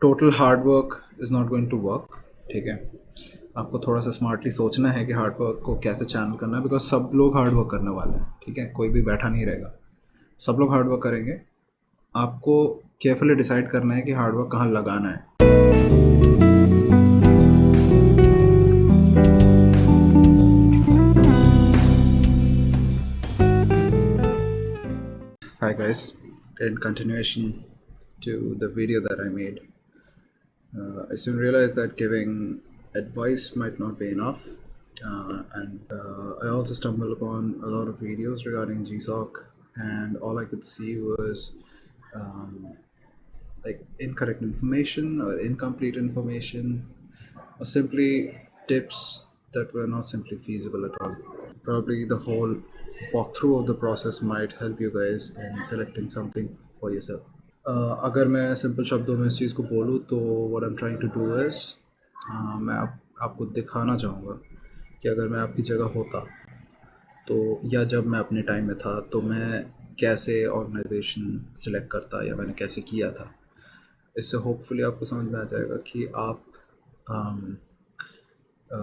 Total hard work is not going to work, ठीक है। आपको थोड़ा सा स्मार्टली सोचना है कि हार्ड वर्क को कैसे चैनल करना है, बिकॉज सब लोग हार्ड वर्क करने वाले हैं, ठीक है, कोई भी बैठा नहीं रहेगा, सब लोग हार्ड वर्क करेंगे। आपको केयरफुली डिसाइड करना है कि हार्ड वर्क कहाँ लगाना है। Hi guys, in continuation to the video that I made, I soon realized that giving advice might not be enough, and I also stumbled upon a lot of videos regarding GSOC, and all I could see was um, like incorrect information or incomplete information, or simply tips that were not simply feasible at all. Probably the whole walkthrough of the process might help you guys in selecting something for yourself. अगर मैं simple शब्दों में इस चीज़ को बोलूँ तो what I am trying to do is, मैं आपको दिखाना चाहूँगा कि अगर मैं आपकी जगह होता तो, या जब मैं अपने टाइम में था तो मैं कैसे ऑर्गेनाइजेशन सिलेक्ट करता या मैंने कैसे किया था। इससे होपफुली आपको समझ में आ जाएगा कि अम, अ,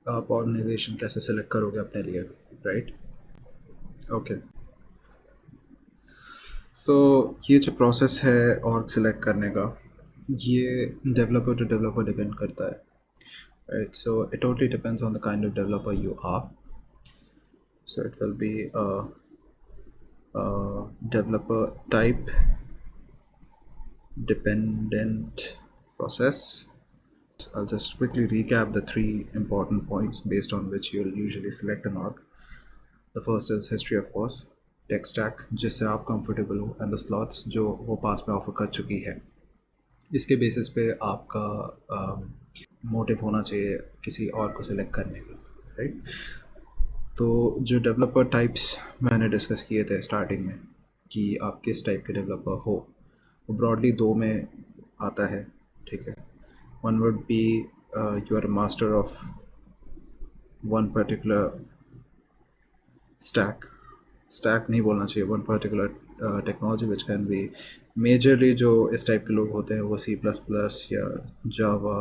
आप ऑर्गेनाइजेशन कैसे सिलेक्ट करोगे अपने लिए, राइट। ओके, सो ये जो प्रोसेस है ऑर्ग सिलेक्ट करने का, ये डेवलपर टू डेवलपर डिपेंड करता है, right. So it totally depends on the kind of developer you are. So it will be a developer type dependent process. I'll just quickly recap the three important points based on which you'll usually select an org. The first is history, of course, tech stack जिससे आप comfortable हो, and the slots जो वो पास में offer कर चुकी है। इसके बेसिस पे आपका मोटिव होना चाहिए किसी और को सिलेक्ट करने का, राइट। तो जो डेवलपर टाइप्स मैंने डिस्कस किए थे स्टार्टिंग में कि आप किस टाइप के डेवलपर हो, वो ब्रॉडली दो में आता है, ठीक है। One would be you are master of one particular stack नहीं बोलना चाहिए, one particular technology which can be majorly, जो इस टाइप के लोग होते हैं वो C++ या जावा,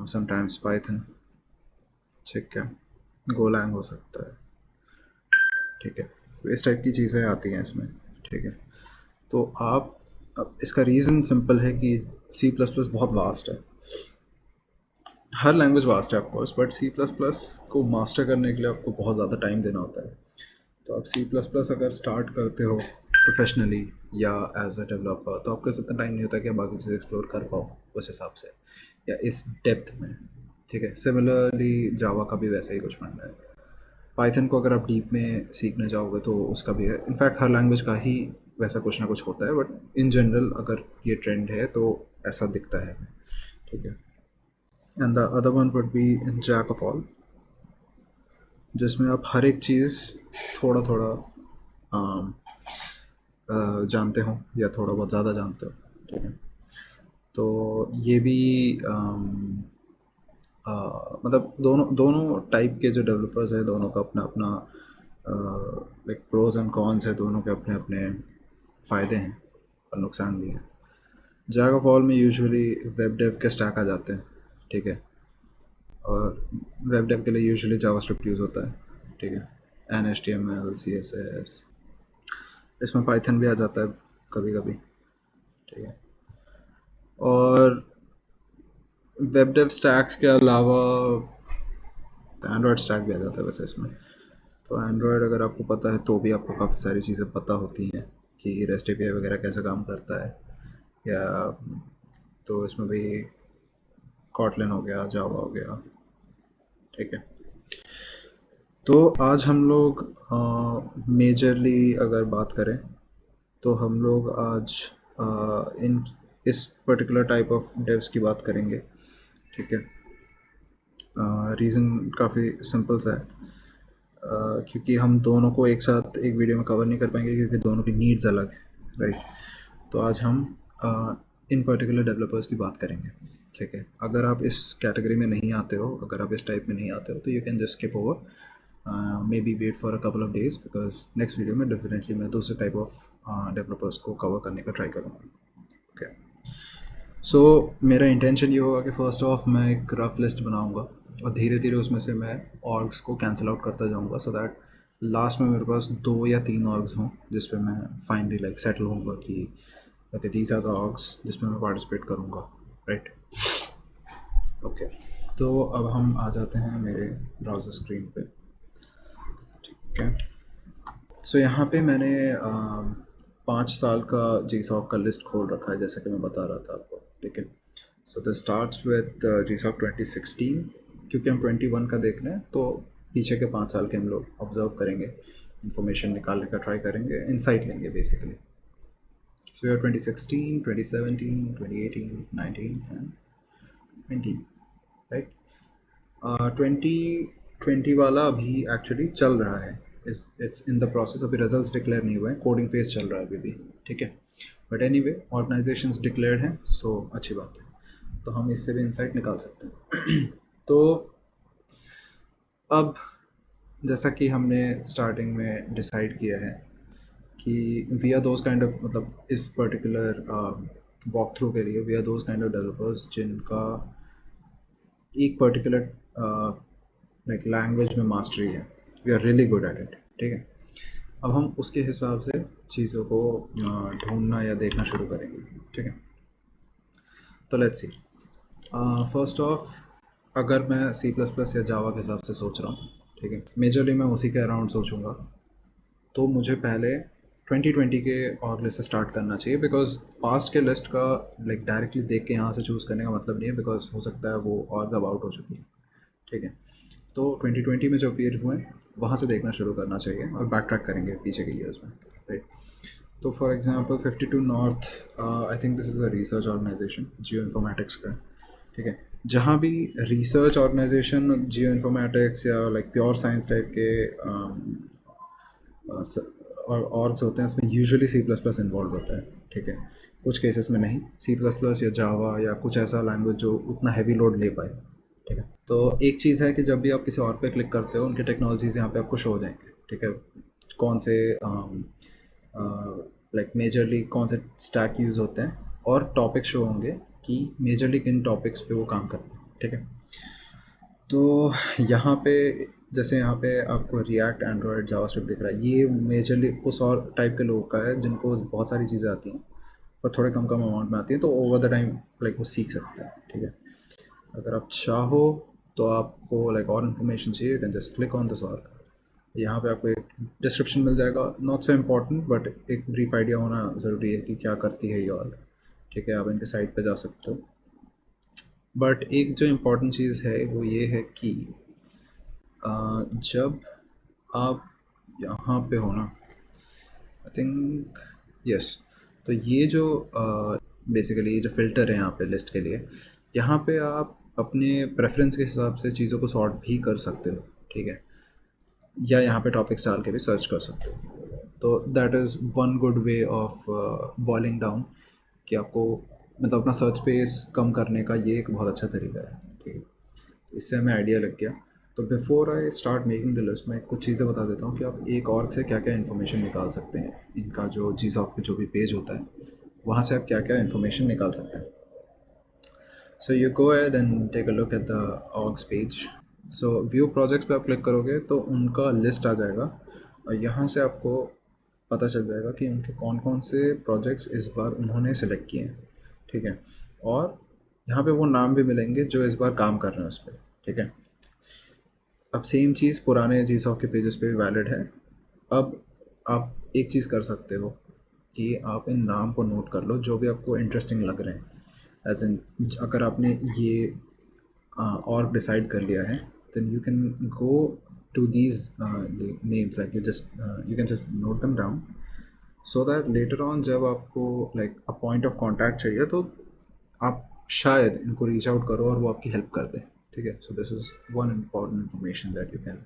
समटाइम्स पाइथन, ठीक है, गोलैंग हो सकता है, ठीक है। तो इस टाइप की चीज़ें आती हैं इसमें, ठीक है। तो आप, अब इसका रीज़न सिंपल है कि C++ बहुत वास्ट है, हर लैंग्वेज वास्ट है ऑफ कोर्स, बट C++ को मास्टर करने के लिए आपको बहुत ज़्यादा टाइम देना होता है। तो आप C++ अगर स्टार्ट करते हो प्रोफेशनली या एज अ डेवलपर, तो आपके पास इतना टाइम नहीं होता कि आप बाकी चीज़ें एक्सप्लोर कर पाओ उस हिसाब से या इस डेप्थ में, ठीक है। सिमिलरली जावा का भी वैसा ही कुछ बनना है। पाइथन को अगर आप डीप में सीखने जाओगे तो उसका भी है, इनफैक्ट हर लैंग्वेज का ही वैसा कुछ ना कुछ होता है, बट इन जनरल अगर ये ट्रेंड है तो ऐसा दिखता है, ठीक है। And the other one would be jack of all, जिसमें आप हर एक चीज़ थोड़ा थोड़ा जानते हो या थोड़ा बहुत ज़्यादा जानते हो, ठीक है। तो ये भी मतलब दोनों दोनों टाइप के जो डेवलपर्स हैं, दोनों का अपना अपना लाइक प्रोज एंड कॉन्स है, दोनों के अपने अपने फ़ायदे हैं और नुकसान भी हैं। जैक ऑफ ऑल में यूजुअली वेब डेव के स्टैक आ जाते हैं, ठीक है, और वेब डेव के लिए यूजुअली जावास्क्रिप्ट यूज़ होता है, ठीक है, HTML CSS, इसमें पाइथन भी आ जाता है कभी कभी, ठीक है। और वेब डेव स्टैक्स के अलावा एंड्रॉयड स्टैक भी आ जाता है वैसे इसमें। तो एंड्रॉयड अगर आपको पता है तो भी आपको काफ़ी सारी चीज़ें पता होती हैं कि रेस्ट एपीआई वगैरह कैसे काम करता है, या तो इसमें भी कॉटलिन हो गया, जावा हो गया, ठीक है। तो आज हम लोग मेजरली अगर बात करें तो हम लोग आज इन इस पर्टिकुलर टाइप ऑफ डेव्स की बात करेंगे, ठीक है। रीज़न काफ़ी सिंपल सा है, क्योंकि हम दोनों को एक साथ एक वीडियो में कवर नहीं कर पाएंगे क्योंकि दोनों की नीड्स अलग है, राइट। तो आज हम इन पर्टिकुलर डेवलपर्स की बात करेंगे, ठीक है। अगर आप इस कैटेगरी में नहीं आते हो, अगर आप इस टाइप में नहीं आते हो, तो you can just skip over, maybe wait for a couple of days, because next video में डेफिनेटली मैं दूसरे टाइप ऑफ डेवलपर्स को कवर करने का ट्राई करूँगा, सो मेरा इंटेंशन ये होगा कि फ़र्स्ट ऑफ मैं एक रफ़ लिस्ट बनाऊँगा और धीरे धीरे उसमें से मैं ऑर्ग्स को कैंसिल आउट करता जाऊँगा, सो दैट लास्ट में मेरे पास 2 या 3 ऑर्ग्स हों जिस पे मैं फाइनली लाइक सेटल होऊँगा कि okay these are the orgs जिसमें मैं पार्टिसिपेट करूँगा, राइट? ओके, तो अब हम आ जाते हैं मेरे ब्राउज़र स्क्रीन पे, ठीक है? सो यहाँ पे मैंने 5 साल का जीसॉक का लिस्ट खोल रखा है, जैसा कि मैं बता रहा था आपको, ठीक है? सो दिस स्टार्ट्स विद जीसॉक 2016, क्योंकि हम 21 का देख रहे हैं तो पीछे के 5 साल के हम लोग ऑब्जर्व करेंगे, इंफॉर्मेशन निकालने का ट्राई करेंगे, इंसाइट लेंगे बेसिकली। सो यार 2016, 2017, 2018, 19 एंड 20, राइट? 2020 वाला अभी एक्चुअली चल रहा है, इट्स इन द प्रोसेस, अभी रिजल्ट्स डिक्लेयर नहीं हुए हैं, कोडिंग फेज चल रहा है अभी भी, ठीक है? बट एनीवे ऑर्गेनाइजेशंस डिक्लेयर्ड हैं, सो अच्छी बात है, तो हम इससे भी इंसाइट निकाल सकते हैं। तो अब जैसा कि हमने स्टार्टिंग में डिसाइड किया है कि we are those kind of, मतलब इस पर्टिकुलर वॉक थ्रू के लिए we are those kind of developers जिनका एक पर्टिकुलर लाइक लैंग्वेज में मास्टरी है, we are really good at it, ठीक है? अब हम उसके हिसाब से चीज़ों को ढूंढना या देखना शुरू करेंगे, ठीक है? तो लेट्स सी, फर्स्ट ऑफ, अगर मैं सी प्लस प्लस या जावा के हिसाब से सोच रहा हूँ, ठीक है, मेजरली मैं उसी के अराउंड सोचूंगा, तो मुझे पहले 2020 के और लिस्ट से स्टार्ट करना चाहिए, बिकॉज पास्ट के लिस्ट का लाइक डायरेक्टली देख के यहाँ से चूज़ करने का मतलब नहीं है, बिकॉज हो सकता है वो और कब आउट हो चुकी है, ठीक है? तो 2020 में जो अपीयर हुए वहाँ से देखना शुरू करना चाहिए और बैक ट्रैक करेंगे पीछे के ईयर्स में, राइट? तो for example 52 north, I think this is a research organisation geo informatics का, ठीक है? जहाँ भी रिसर्च ऑर्गेनाइजेशन जियो इन्फॉर्मेटिक्स या लाइक प्योर साइंस टाइप के और ऑर्ग्स होते हैं, उसमें usually C plus plus involve होता है, ठीक है? कुछ केसेस में नहीं, सी प्लस प्लस या जावा या कुछ ऐसा लैंग्वेज जो उतना हैवी लोड ले पाए, ठीक है? तो एक चीज़ है कि जब भी आप किसी और पे क्लिक करते हो उनके टेक्नोलॉजीज़ यहाँ पे आपको शो हो जाएंगे, ठीक है? कौन से लाइक मेजरली कौन से स्टैक यूज़ होते हैं और टॉपिक शो होंगे कि मेजरली किन टॉपिक्स पे वो काम करते हैं, ठीक है? तो यहाँ पे जैसे यहाँ पे आपको रिएक्ट, एंड्रॉयड, जावास्क्रिप्ट दिख रहा है, ये मेजरली उस और टाइप के लोगों का है जिनको बहुत सारी चीज़ें आती हैं पर थोड़े कम कम अमाउंट में आती हैं, तो ओवर द टाइम लाइक वो सीख सकते हैं, ठीक है? अगर आप चाहो तो आपको लाइक और इन्फॉर्मेशन चाहिए, you can just click on this org, यहाँ पे आपको एक डिस्क्रिप्शन मिल जाएगा, नॉट सो इम्पॉर्टेंट बट एक ब्रीफ आइडिया होना ज़रूरी है कि क्या करती है ये ऑर्ग, ठीक है? आप इनके साइट पे जा सकते हो, बट एक जो इम्पोर्टेंट चीज़ है वो ये है कि जब आप यहाँ पे हो ना, आई थिंक यस, तो ये जो बेसिकली ये जो फ़िल्टर है यहाँ पे लिस्ट के लिए, यहाँ पे आप अपने प्रेफरेंस के हिसाब से चीज़ों को सॉर्ट भी कर सकते हो, ठीक है? या यहाँ पे टॉपिक्स डाल के भी सर्च कर सकते हो, तो that is one good way of boiling down कि आपको मतलब अपना सर्च स्पेस कम करने का ये एक बहुत अच्छा तरीका है, ठीक है? तो इससे हमें आइडिया लग गया। तो before I start making the list मैं कुछ चीज़ें बता देता हूँ कि आप एक ऑर्ग से क्या क्या इन्फॉर्मेशन निकाल सकते हैं, इनका जो जीसॉक पे जो भी पेज होता है वहाँ से आप क्या क्या इन्फॉर्मेशन निकाल सकते हैं। So you go ahead and take a look at the orgs page. So view projects पे आप क्लिक करोगे तो उनका लिस्ट आ जाएगा और यहाँ से आपको पता चल जाएगा कि उनके कौन कौन से प्रोजेक्ट्स इस बार उन्होंने सेलेक्ट किए हैं, ठीक है? और यहाँ पे वो नाम भी मिलेंगे जो इस बार काम कर रहे हैं उस पर, ठीक है? अब सेम चीज़ पुराने जीसॉक के पेजेस पे भी वैलिड है। अब आप एक चीज़ कर सकते हो कि आप इन नाम को नोट कर लो जो भी आपको इंटरेस्टिंग लग रहे हैं, एज इन अगर आपने ये और डिसाइड कर लिया है then you can go to these names, like you can just note them down so that later on जब आपको like a point of contact चाहिए तो आप शायद इनको रीच आउट करो और वो आपकी हेल्प कर दें, ठीक है? So this is one important information that you can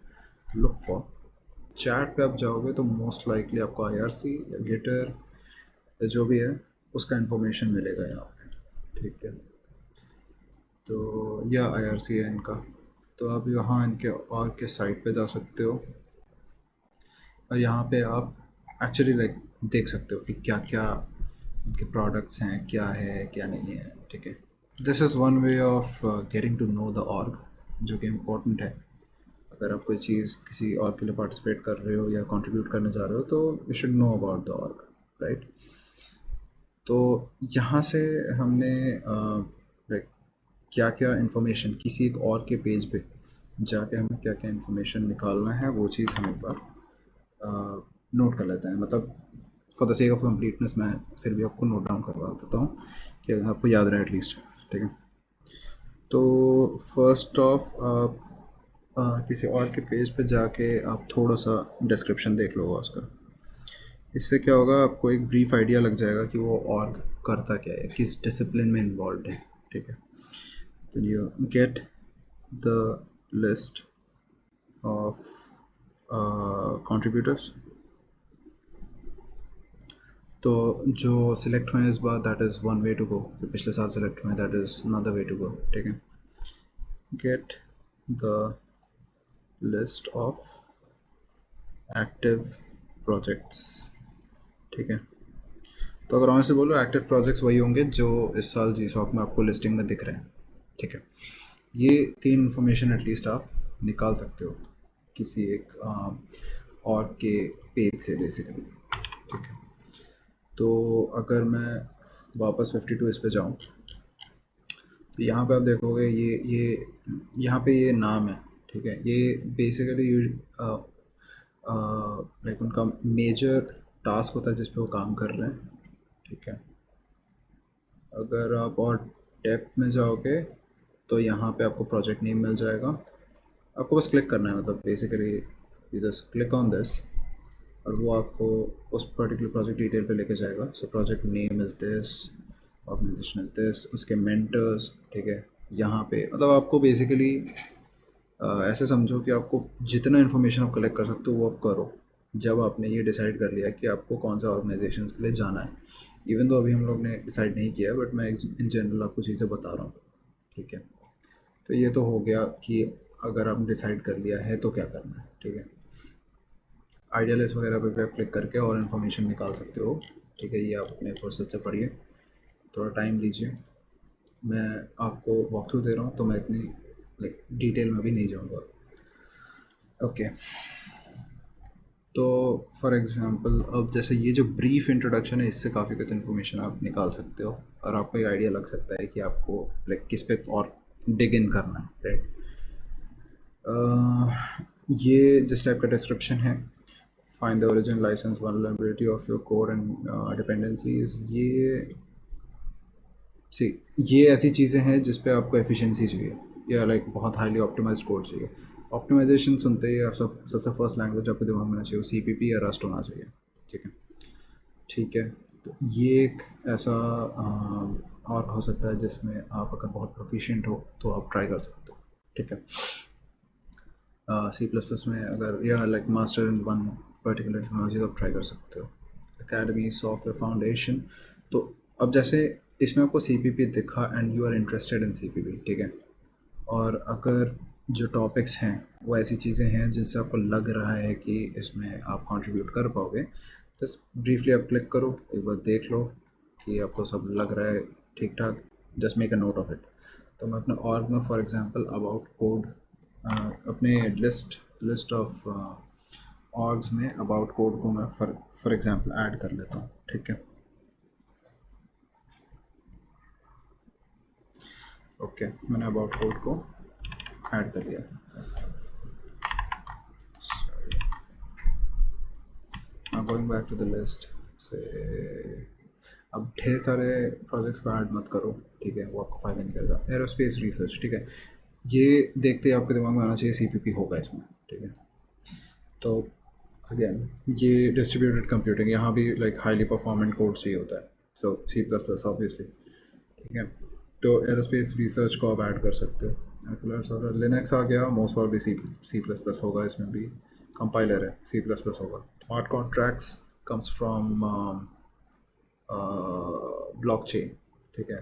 look for. Chat पे आप जाओगे तो मोस्ट लाइकली आपको IRC या गिटर या जो भी है उसका इन्फॉर्मेशन मिलेगा यहाँ पे, ठीक है? तो यह IRC है इनका, तो आप यहाँ इनके और के साइट पे जा सकते हो और यहाँ पे आप एक्चुअली लाइक देख सकते हो कि क्या क्या उनके प्रोडक्ट्स हैं, क्या है क्या नहीं है, ठीक है। This is one way of getting to know the org, जो कि इम्पोर्टेंट है। अगर आप कोई चीज़ किसी और के लिए पार्टिसिपेट कर रहे हो या कंट्रीब्यूट करने जा रहे हो तो you should know about the org, right. तो यहाँ से हमने लाइक क्या क्या इन्फॉर्मेशन किसी एक और के पेज पे जाके हमें क्या क्या इन्फॉर्मेशन निकालना है, वो चीज़ हम एक बार नोट कर लेते हैं। मतलब for the sake of completeness मैं फिर भी आपको नोट डाउन करवा देता हूँ कि आपको याद रहे एटलीस्ट, ठीक है। तो फर्स्ट ऑफ आप किसी और के पेज पे जाके आप थोड़ा सा डिस्क्रिप्शन देख लो उसका। इससे क्या होगा, आपको एक ब्रीफ आइडिया लग जाएगा कि वो ऑर्ग करता क्या है, किस डिसिप्लिन में इन्वॉल्व है, ठीक है। तो you get the list of contributors. तो जो सिलेक्ट हुए इस बार, that is one way to go. जो पिछले साल सिलेक्ट हुए, that is another way to go, ठीक है। Get the list of active projects, ठीक है। तो अगर ऑनेस्टली बोलो, एक्टिव प्रोजेक्ट्स वही होंगे जो इस साल जी सॉक में आपको लिस्टिंग में दिख रहे हैं, ठीक है। ये तीन इन्फॉर्मेशन एटलीस्ट आप निकाल सकते हो किसी एक और के पेज से बेसिकली, ठीक है। तो अगर मैं वापस 52 इस पे जाऊँ तो यहाँ पे आप देखोगे ये यहाँ पे ये नाम है, ठीक है। ये बेसिकली लाइक उनका मेजर टास्क होता है जिस पे वो काम कर रहे हैं, ठीक है। अगर आप और डेप्थ में जाओगे तो यहाँ पे आपको प्रोजेक्ट नेम मिल जाएगा। आपको बस क्लिक करना है, मतलब basically you just click on this और वो आपको उस पर्टिकुलर प्रोजेक्ट डिटेल पे लेके जाएगा। So project name is this, organisation is this, उसके मेंटर्स, ठीक है। यहाँ पे मतलब आपको बेसिकली ऐसे समझो कि आपको जितना इन्फॉर्मेशन आप कलेक्ट कर सकते हो वो आप करो, जब आपने ये डिसाइड कर लिया कि आपको कौन सा ऑर्गेनाइजेशन के लिए जाना है। इवन तो अभी हम लोग ने डिसाइड नहीं किया, बट मैं इन जनरल आपको चीज़ें बता रहा हूँ, ठीक है। तो ये तो हो गया कि अगर आपने डिसाइड कर लिया है तो क्या करना है, ठीक है। आइडिया लिस्ट वगैरह पे आप क्लिक करके और इन्फॉर्मेशन निकाल सकते हो, ठीक है। ये आप अपने फुर्सत से पढ़िए, थोड़ा टाइम लीजिए। मैं आपको वॉक थ्रू दे रहा हूँ तो मैं इतनी लाइक डिटेल में भी नहीं जाऊँगा, ओके। तो फॉर एग्ज़ाम्पल अब जैसे ये जो ब्रीफ इंट्रोडक्शन है, इससे काफ़ी कुछ इन्फॉर्मेशन आप निकाल सकते हो और आपको एक आइडिया लग सकता है कि आपको लाइक किस पे और डिग इन करना है, राइट। ये जिस टाइप का डिस्क्रिप्शन है, find the origin license vulnerability of your code and dependencies, see ये ऐसी चीज़ें हैं जिस पे आपको एफिशिएंसी चाहिए या लाइक बहुत हाईली ऑप्टिमाइज्ड कोड चाहिए। ऑप्टिमाइजेशन सुनते ही आप सबसे फर्स्ट लैंग्वेज आपको दिमाग में आना चाहिए CPP या रस्ट होना चाहिए, ठीक है। ठीक है, तो ये एक ऐसा और हो सकता है जिसमें आप अगर बहुत प्रोफिशिएंट हो तो आप ट्राई कर सकते हो, ठीक है। C++ में अगर या like master in one particular technology तो आप ट्राई कर सकते हो। एकेडमी सॉफ्टवेयर फाउंडेशन, तो अब जैसे इसमें आपको CPP दिखा and you are interested in CPP, ठीक है। और अगर जो टॉपिक्स हैं वो ऐसी चीज़ें हैं जिनसे आपको लग रहा है कि इसमें आप कंट्रीब्यूट कर पाओगे, बस ब्रीफली आप क्लिक करो, एक बार देख लो कि आपको सब लग रहा है ठीक ठाक, just make a note of it. तो मैं अपने ऑर्ग में फॉर एग्जांपल अबाउट कोड, अपने लिस्ट ऑफ ऑर्ग्स में अबाउट कोड को मैं फॉर एग्जांपल ऐड कर लेता हूँ, ठीक है। ओके, मैंने अबाउट कोड को ऐड कर लिया। Going back to the list से, अब ढेर सारे प्रोजेक्ट्स को ऐड मत करो, ठीक है, वो आपको फ़ायदा नहीं करेगा। एरोस्पेस रिसर्च, ठीक है, ये देखते ही आपके दिमाग में आना चाहिए CPP होगा इसमें, ठीक है। तो अगेन ये डिस्ट्रीब्यूटेड कंप्यूटिंग, यहाँ भी लाइक हाईली परफॉर्मेंट कोड चाहिए होता है, सो C++ ऑब्वियसली, ठीक है। तो एरोस्पेस रिसर्च को आप ऐड कर सकते हो। और लिनक्स आ गया, मोस्ट प्रॉब्ली C++ होगा, इसमें भी कंपाइलर है C++ होगा। Smart contracts comes from blockchain, ठीक है।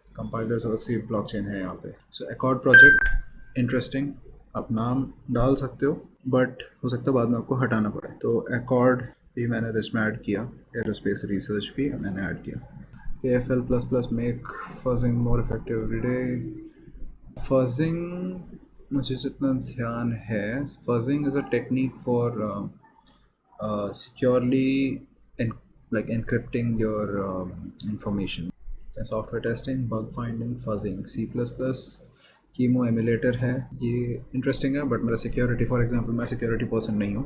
कंपाइलर्स और सी ब्लॉकचेन है यहाँ पे। सो एकॉर्ड प्रोजेक्ट इंटरेस्टिंग, आप नाम डाल सकते हो, बट हो सकता है बाद में आपको हटाना पड़े। तो एकॉर्ड भी मैंने लिस्ट में ऐड किया, एरोस्पेस रिसर्च भी मैंने ऐड किया। AFL++ make fuzzing more effective every day. Fuzzing, मुझे जितना ध्यान है, fuzzing is a technique for securely like encrypting your information. Software testing, bug finding, fuzzing, C++ chemo emulator है, ये इंटरेस्टिंग है, बट मेरा सिक्योरिटी, फॉर एग्जांपल मैं security person नहीं हूँ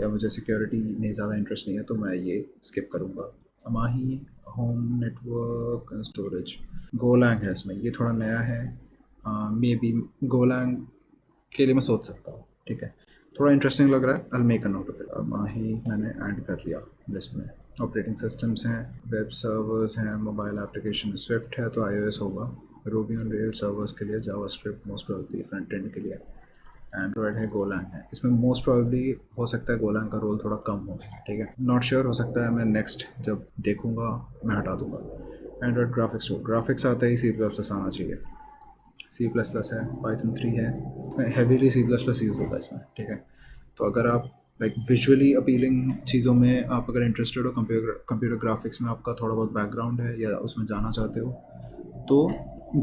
या मुझे सिक्योरिटी में ज़्यादा इंटरेस्ट नहीं है, तो मैं ये स्किप करूँगा. माही, home network and storage, golang है इसमें, ये थोड़ा नया है. मे बी गोलैंग के लिए मैं सोच सकता हूँ. ठीक है, थोड़ा इंटरेस्टिंग लग रहा है. I make a note of it. माही मैंने ऐड कर लिया लिस्ट में. ऑपरेटिंग सिस्टम्स हैं, वेब सर्वर्स हैं, मोबाइल एप्लीकेशन, स्विफ्ट है तो iOS होगा, रूबी ऑन रेल सर्वर्स के लिए, JavaScript most probably front end के लिए, एंड्रॉयड है, गोलैंग है. इसमें मोस्ट प्रोबेबली हो सकता है गोलैंग का रोल थोड़ा कम हो. ठीक है, नॉट श्योर, हो सकता है मैं नेक्स्ट जब देखूंगा मैं हटा दूंगा. एंड्रॉयड ग्राफिक्स, ग्राफिक्स आते ही C++ आना चाहिए. C++ है, पाइथन 3 है, हैवीली C++ यूज़ होगा इसमें. ठीक है, तो अगर आप लाइक विजुअली अपीलिंग चीज़ों में आप अगर इंटरेस्टेड हो, कंप्यूटर ग्राफिक्स में आपका थोड़ा बहुत बैकग्राउंड है या उसमें जाना चाहते हो, तो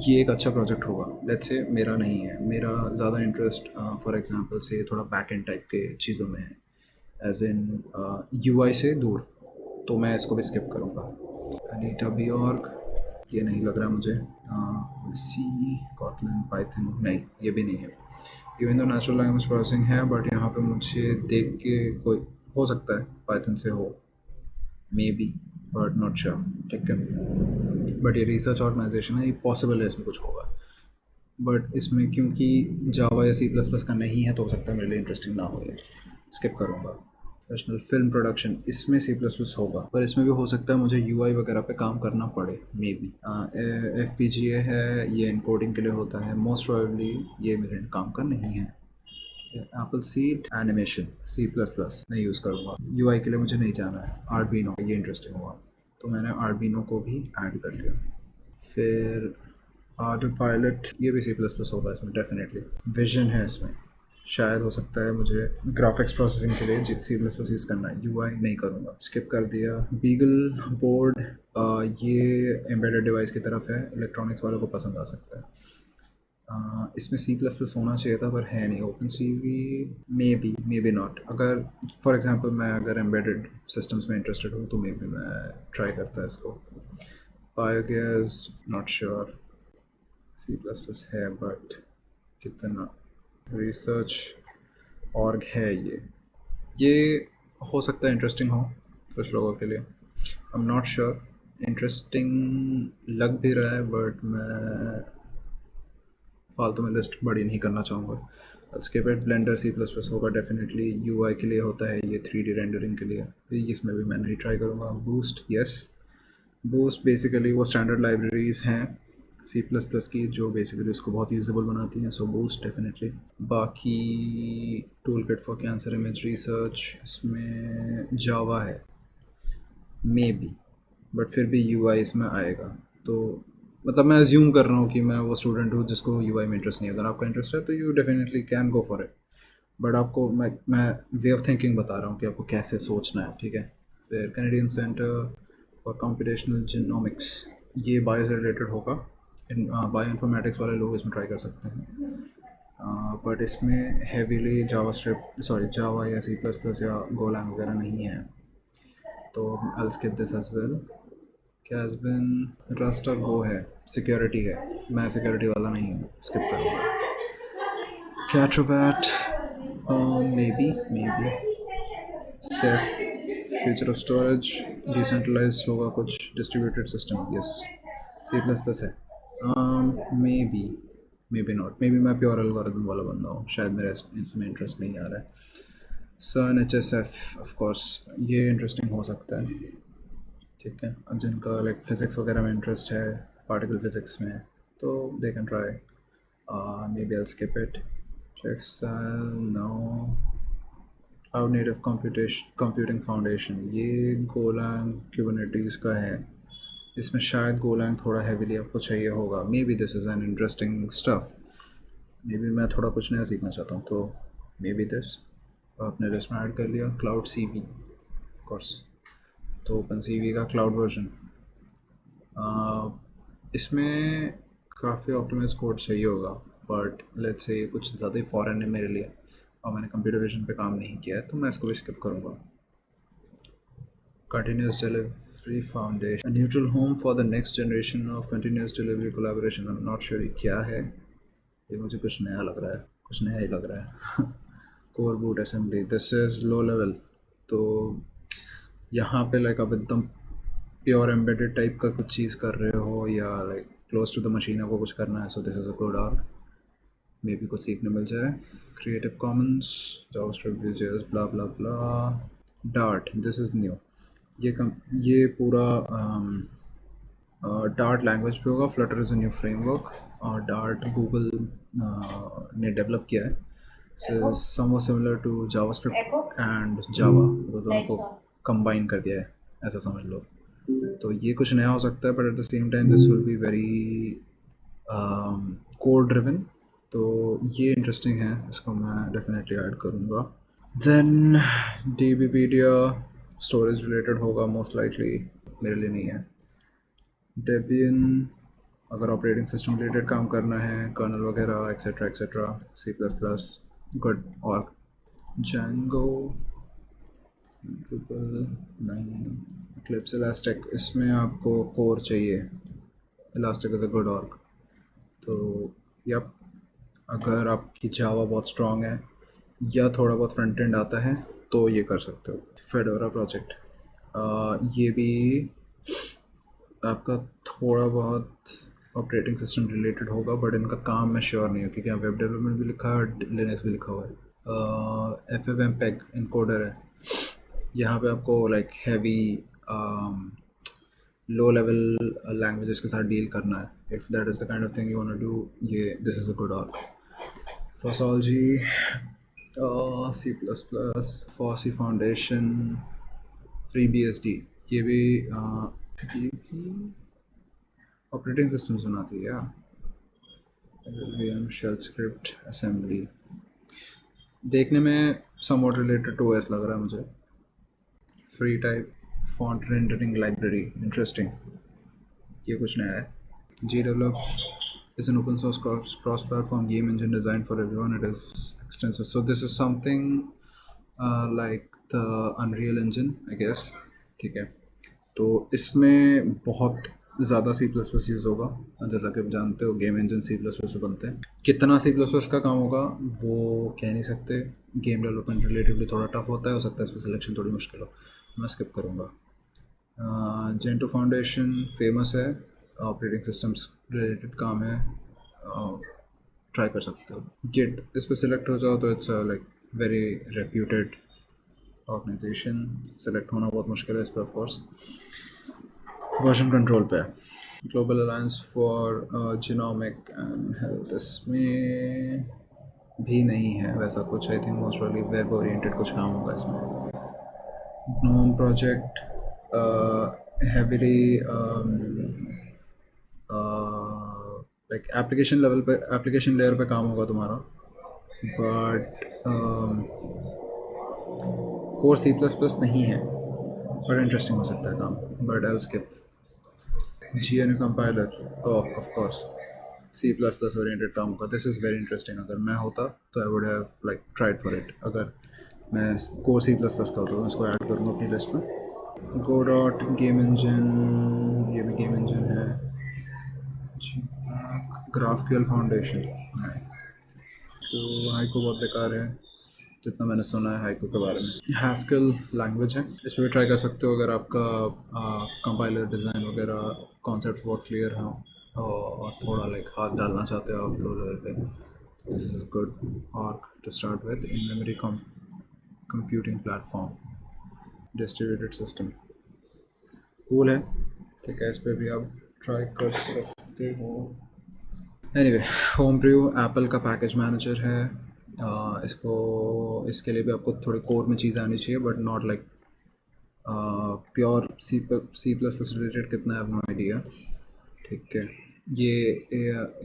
ये एक अच्छा प्रोजेक्ट होगा. लेट्स से मेरा नहीं है, मेरा ज़्यादा इंटरेस्ट फॉर एग्जांपल से थोड़ा बैक एंड टाइप के चीज़ों में है, एज इन UI से दूर, तो मैं इसको भी स्किप करूँगा. अनीटा बियॉर्ग, ये नहीं लग रहा मुझे. सी, कॉटलन, पाइथन, नहीं ये भी नहीं है. इवन तो नेचुरल लैंग्वेज प्रोसेसिंग है, बट यहाँ पे मुझे देख के कोई हो सकता है पाइथन से हो, may be, but not sure. ठीक है, बट ये रिसर्च ऑर्गेनाइजेशन है, ये पॉसिबल है इसमें कुछ होगा. बट इसमें क्योंकि जावा या C++ का नहीं है, तो हो सकता है मेरे लिए इंटरेस्टिंग ना हो, ये स्किप करूँगा. प्रोफेशनल फिल्म प्रोडक्शन, इसमें C++ होगा, पर इसमें भी हो सकता है मुझे UI वगैरह पे काम करना पड़े, मे बी. FPGA है, ये इनकोडिंग के लिए होता है, मोस्ट प्रोबेबली ये मेरे काम का नहीं है. एप्पल सीड एनिमेशन, C++ नहीं यूज़ करूँगा. UI के लिए मुझे नहीं जाना है. आर्डुइनो, ये इंटरेस्टिंग हुआ, तो मैंने आर्डुइनो को भी ऐड कर लिया. फिर ऑटो पायलट, ये भी C++ होगा इसमें डेफिनेटली. विजन है इसमें, शायद हो सकता है मुझे ग्राफिक्स प्रोसेसिंग के लिए C++ यूज़ करना है, UI नहीं करूँगा, स्किप कर दिया. बीगल बोर्ड, ये एम्बेडेड डिवाइस की तरफ है, इलेक्ट्रॉनिक्स वालों को पसंद आ सकता है. इसमें C++ होना चाहिए था, पर है नहीं. Open C V, maybe not. अगर फॉर एग्जांपल मैं अगर एम्बेडेड सिस्टम्स में इंटरेस्टेड हूँ, तो मे बी मैं ट्राई करता है इसको. Biogas, not sure. C++ है, बट कितना. रिसर्च ऑर्ग है, ये हो सकता है इंटरेस्टिंग हो कुछ लोगों के लिए. I am not sure. Interesting लग भी रहा है, बट मैं फालतू में लिस्ट बड़ी नहीं करना चाहूँगा. Skip it. ब्लेंडर C++ होगा डेफिनेटली, UI के लिए होता है ये, 3D रेंडरिंग के लिए, इसमें भी मैं नहीं ट्राई करूँगा. Boost, yes. बूस्ट बेसिकली वो स्टैंडर्ड लाइब्रेरीज़ हैं C++ की, जो बेसिकली उसको बहुत यूजेबल बनाती हैं, सो बूस्ट डेफिनेटली. बाकी tool kit for cancer image research, इसमें जावा है, मे बी, बट फिर भी UI इसमें आएगा. तो मतलब मैं अज्यूम कर रहा हूँ कि मैं वो स्टूडेंट हूँ जिसको UI में इंटरेस्ट नहीं है. अगर आपका इंटरेस्ट है तो you definitely can go for it, but आपको मैं वे ऑफ थिंकिंग बता रहा हूँ कि आपको कैसे सोचना है. ठीक है. फिर Canadian centre for computational genomics, ये बायो से रिलेटेड होगा. बायो इन्फॉर्मेटिक्स वाले लोग इसमें ट्राई कर सकते हैं, बट इसमें हैवीली जावा या C++ या गोलैंग वगैरह नहीं है, तो I will skip this as well. Casbin, rust और गो है, सिक्योरिटी है, मैं सिक्योरिटी वाला नहीं हूँ, स्किप करूँगा. Catrobat, maybe. Safe, future of storage, decentralize होगा कुछ, डिस्ट्रीब्यूटेड सिस्टम, यस. C++ है, maybe not. Maybe मैं प्योर एल्गोरिथम वाला बंदा हूँ, शायद मेरा इसमें इंटरेस्ट नहीं आ रहा है. सन HSF, ऑफ कोर्स ये इंटरेस्टिंग हो सकता है. ठीक है, अब जिनका लाइक फिज़िक्स वगैरह में इंटरेस्ट है, पार्टिकल फिज़िक्स में, तो they can try. Maybe I skip it. No. Cloud native computing foundation, ये गोलैंग क्यूबरनेटीज़ का है, इसमें शायद गोलैंग थोड़ा हैवीली आपको चाहिए होगा. May be this is an interesting stuff. May be मैं थोड़ा कुछ नया सीखना चाहता हूँ, तो मे बी दिस आपने लिस्ट में ऐड कर लिया. क्लाउड CV, ऑफ कोर्स, तो ओपन CV का क्लाउड वर्जन, इसमें काफ़ी ऑप्टिमाइज़ कोड चाहिए होगा, बट लेट्स से ये कुछ ज़्यादा ही फॉरेन है मेरे लिए और मैंने कंप्यूटर विजन पे काम नहीं किया है, तो मैं इसको भी स्किप करूँगा। Continuous delivery foundation, neutral home for the next generation of continuous delivery collaboration. I am not sure ये क्या है, ये मुझे कुछ नया लग रहा है, कुछ नया ही लग रहा है। Core boot assembly, this is low level. तो यहाँ पे लाइक आप एकदम प्योर एम्बेडेड टाइप का कुछ चीज़ कर रहे हो या like close to the machine आपको कुछ करना है, so this is a good arc, maybe कुछ सीखने मिल जाए। Creative commons, javascript, vuejs, blah blah blah. Dart, this is new. ये पूरा डार्ट लैंग्वेज पे होगा। Flutter is a new framework और डार्ट गूगल ने डेवलप किया है। So something similar to javascript and java, दोनों को कंबाइन कर दिया है, ऐसा समझ लो। तो ये कुछ नया हो सकता है, but at the same time this will be very code driven, तो ये इंटरेस्टिंग है, इसको मैं डेफिनेटली ऐड करूँगा। देन डीबीपीडिया स्टोरेज रिलेटेड होगा मोस्ट लाइकली, मेरे लिए नहीं है। डेबियन अगर ऑपरेटिंग सिस्टम रिलेटेड काम करना है, कर्नल वगैरह etcetera etcetera, C plus plus, good. और जैंगो, नहीं, क्लिप्स, इलास्टिक, इसमें आपको कोर चाहिए। Elastic is a good org. तो यप, अगर आपकी जावा बहुत स्ट्रॉन्ग है या थोड़ा बहुत फ्रंट एंड आता है तो ये कर सकते हो। फेडोरा प्रोजेक्ट, ये भी आपका थोड़ा बहुत ऑपरेटिंग सिस्टम रिलेटेड होगा, बट इनका काम मैं श्योर नहीं हूँ क्योंकि यहाँ वेब डेवलपमेंट भी लिखा है और लिनक्स भी लिखा हुआ है। एफ एम पैग इनकोडर है, यहाँ पे आपको like heavy low level languages के साथ डील करना है। If that is the kind of thing you want to do, ये this is a good arc. Fossology, C plus plus, fossi foundation, free B S D, ये भी operating system बनाती है या शेल स्क्रिप्ट असेंबली, देखने में somewhat related to S लग रहा है मुझे। Free type font rendering library, interesting, ये कुछ नया है। जी develop is an open source cross-platform game engine designed for everyone. It is extensive. So this is something like the Unreal Engine, I guess. ठीक है, तो इसमें बहुत ज़्यादा सी प्लस प्लस यूज़ होगा, जैसा कि आप जानते हो game engine C plus plus से बनते हैं। कितना सी प्लस प्लस का काम होगा वो कह नहीं सकते, गेम डेवलपमेंट रिलेटिवली थोड़ा टफ होता है, हो सकता है इस पर सिलेक्शन थोड़ी मुश्किल हो, मैं स्किप करूँगा। जेंटो फाउंडेशन फेमस है, ऑपरेटिंग सिस्टम्स रिलेटेड काम है, ट्राई कर सकते हो। गिट, इस पर सिलेक्ट हो जाओ तो it's like very reputed organisation, select होना बहुत मुश्किल है इस पर ऑफकोर्स। वर्जन कंट्रोल पे global alliance for genomic and health, इसमें भी नहीं है वैसा कुछ। आई थिंक मोस्ट वाली वेब ओरिएंटेड कुछ काम होगा इसमें। GNOME project, heavily like application level पे, एप्लीकेशन लेयर पे काम होगा तुम्हारा, but core C plus plus नहीं है, बट इंटरेस्टिंग हो सकता है काम, but L skip. G N compiler, of course C plus plus oriented काम होगा, दिस इज़ वेरी इंटरेस्टिंग। अगर मैं होता तो I would have like tried for it. अगर मैं कोर सी प्लस प्लस का होता तो मैं इसको ऐड करूँगा अपनी लिस्ट में। गो डॉट गेम इंजन, ये भी गेम इंजन है। ग्राफक्यूएल फाउंडेशन, तो हाइको बहुत बेकार है जितना मैंने सुना है हाइको के बारे में। हैस्केल लैंग्वेज है, इस पर भी ट्राई कर सकते हो अगर आपका कंपाइलर डिज़ाइन वगैरह कॉन्सेप्ट बहुत क्लियर हो और थोड़ा लाइक हाथ डालना चाहते हो आप लो लेवल पे, this is good arc to start with. In memory computing platform, distributed system, cool है, ठीक है, इस पर भी आप ट्राई कर सकते हो। एनीवे, होम प्रू एप्पल का पैकेज मैनेजर है, इसको, इसके लिए भी आपको थोड़ी कोर में चीज़ आनी चाहिए, but not like pure C plus plus related कितना है नो आइडिया। ठीक है, ये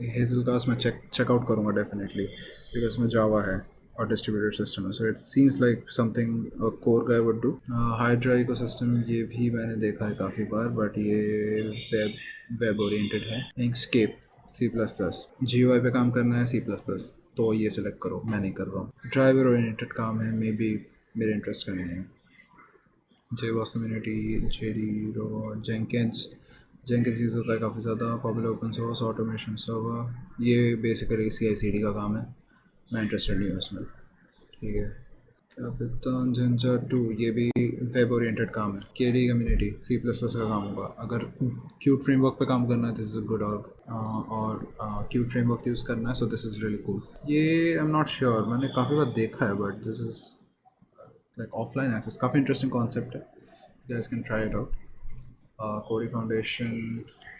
हेज़ल का मैं चेकआउट करूँगा डेफिनेटली, बिकॉज इसमें जावा है और डिस्ट्रीब्यूटेड सिस्टम है, so it seems like something a core guy would do. Hydra ecosystem ये भी मैंने देखा है काफ़ी बार, बट ये वेब ओरिएंटेड है। इंकस्केप सी प्लस प्लस, जी पे काम करना है सी प्लस प्लस, तो ये सिलेक्ट करो, मैं नहीं कर रहा हूँ। ड्राइवर ओरिएंटेड काम है, मे बी मेरे इंटरेस्ट का नहीं है। जेबॉस कम्युनिटी, जेडी रो, जेंकिंस यूज़ होता है काफ़ी ज़्यादा। Popular open source automation server, ये बेसिकली CI/CD का काम है, मैं इंटरेस्टेड नहीं हूँ इसमें। ठीक है। कैपिटन जिंजर 2, ये भी वेब ओरिएंटेड काम है। KDE community C plus plus का काम होगा। अगर क्यूट फ्रेमवर्क पे काम करना है, दिस इज़ अ गुड। और क्यूट फ्रेमवर्क यूज़ करना है, so this is really cool. ये आई एम नॉट श्योर, मैंने काफ़ी बार देखा है, but this is like offline access, काफ़ी इंटरेस्टिंग कॉन्सेप्ट है, you guys can try it out. Kodi foundation,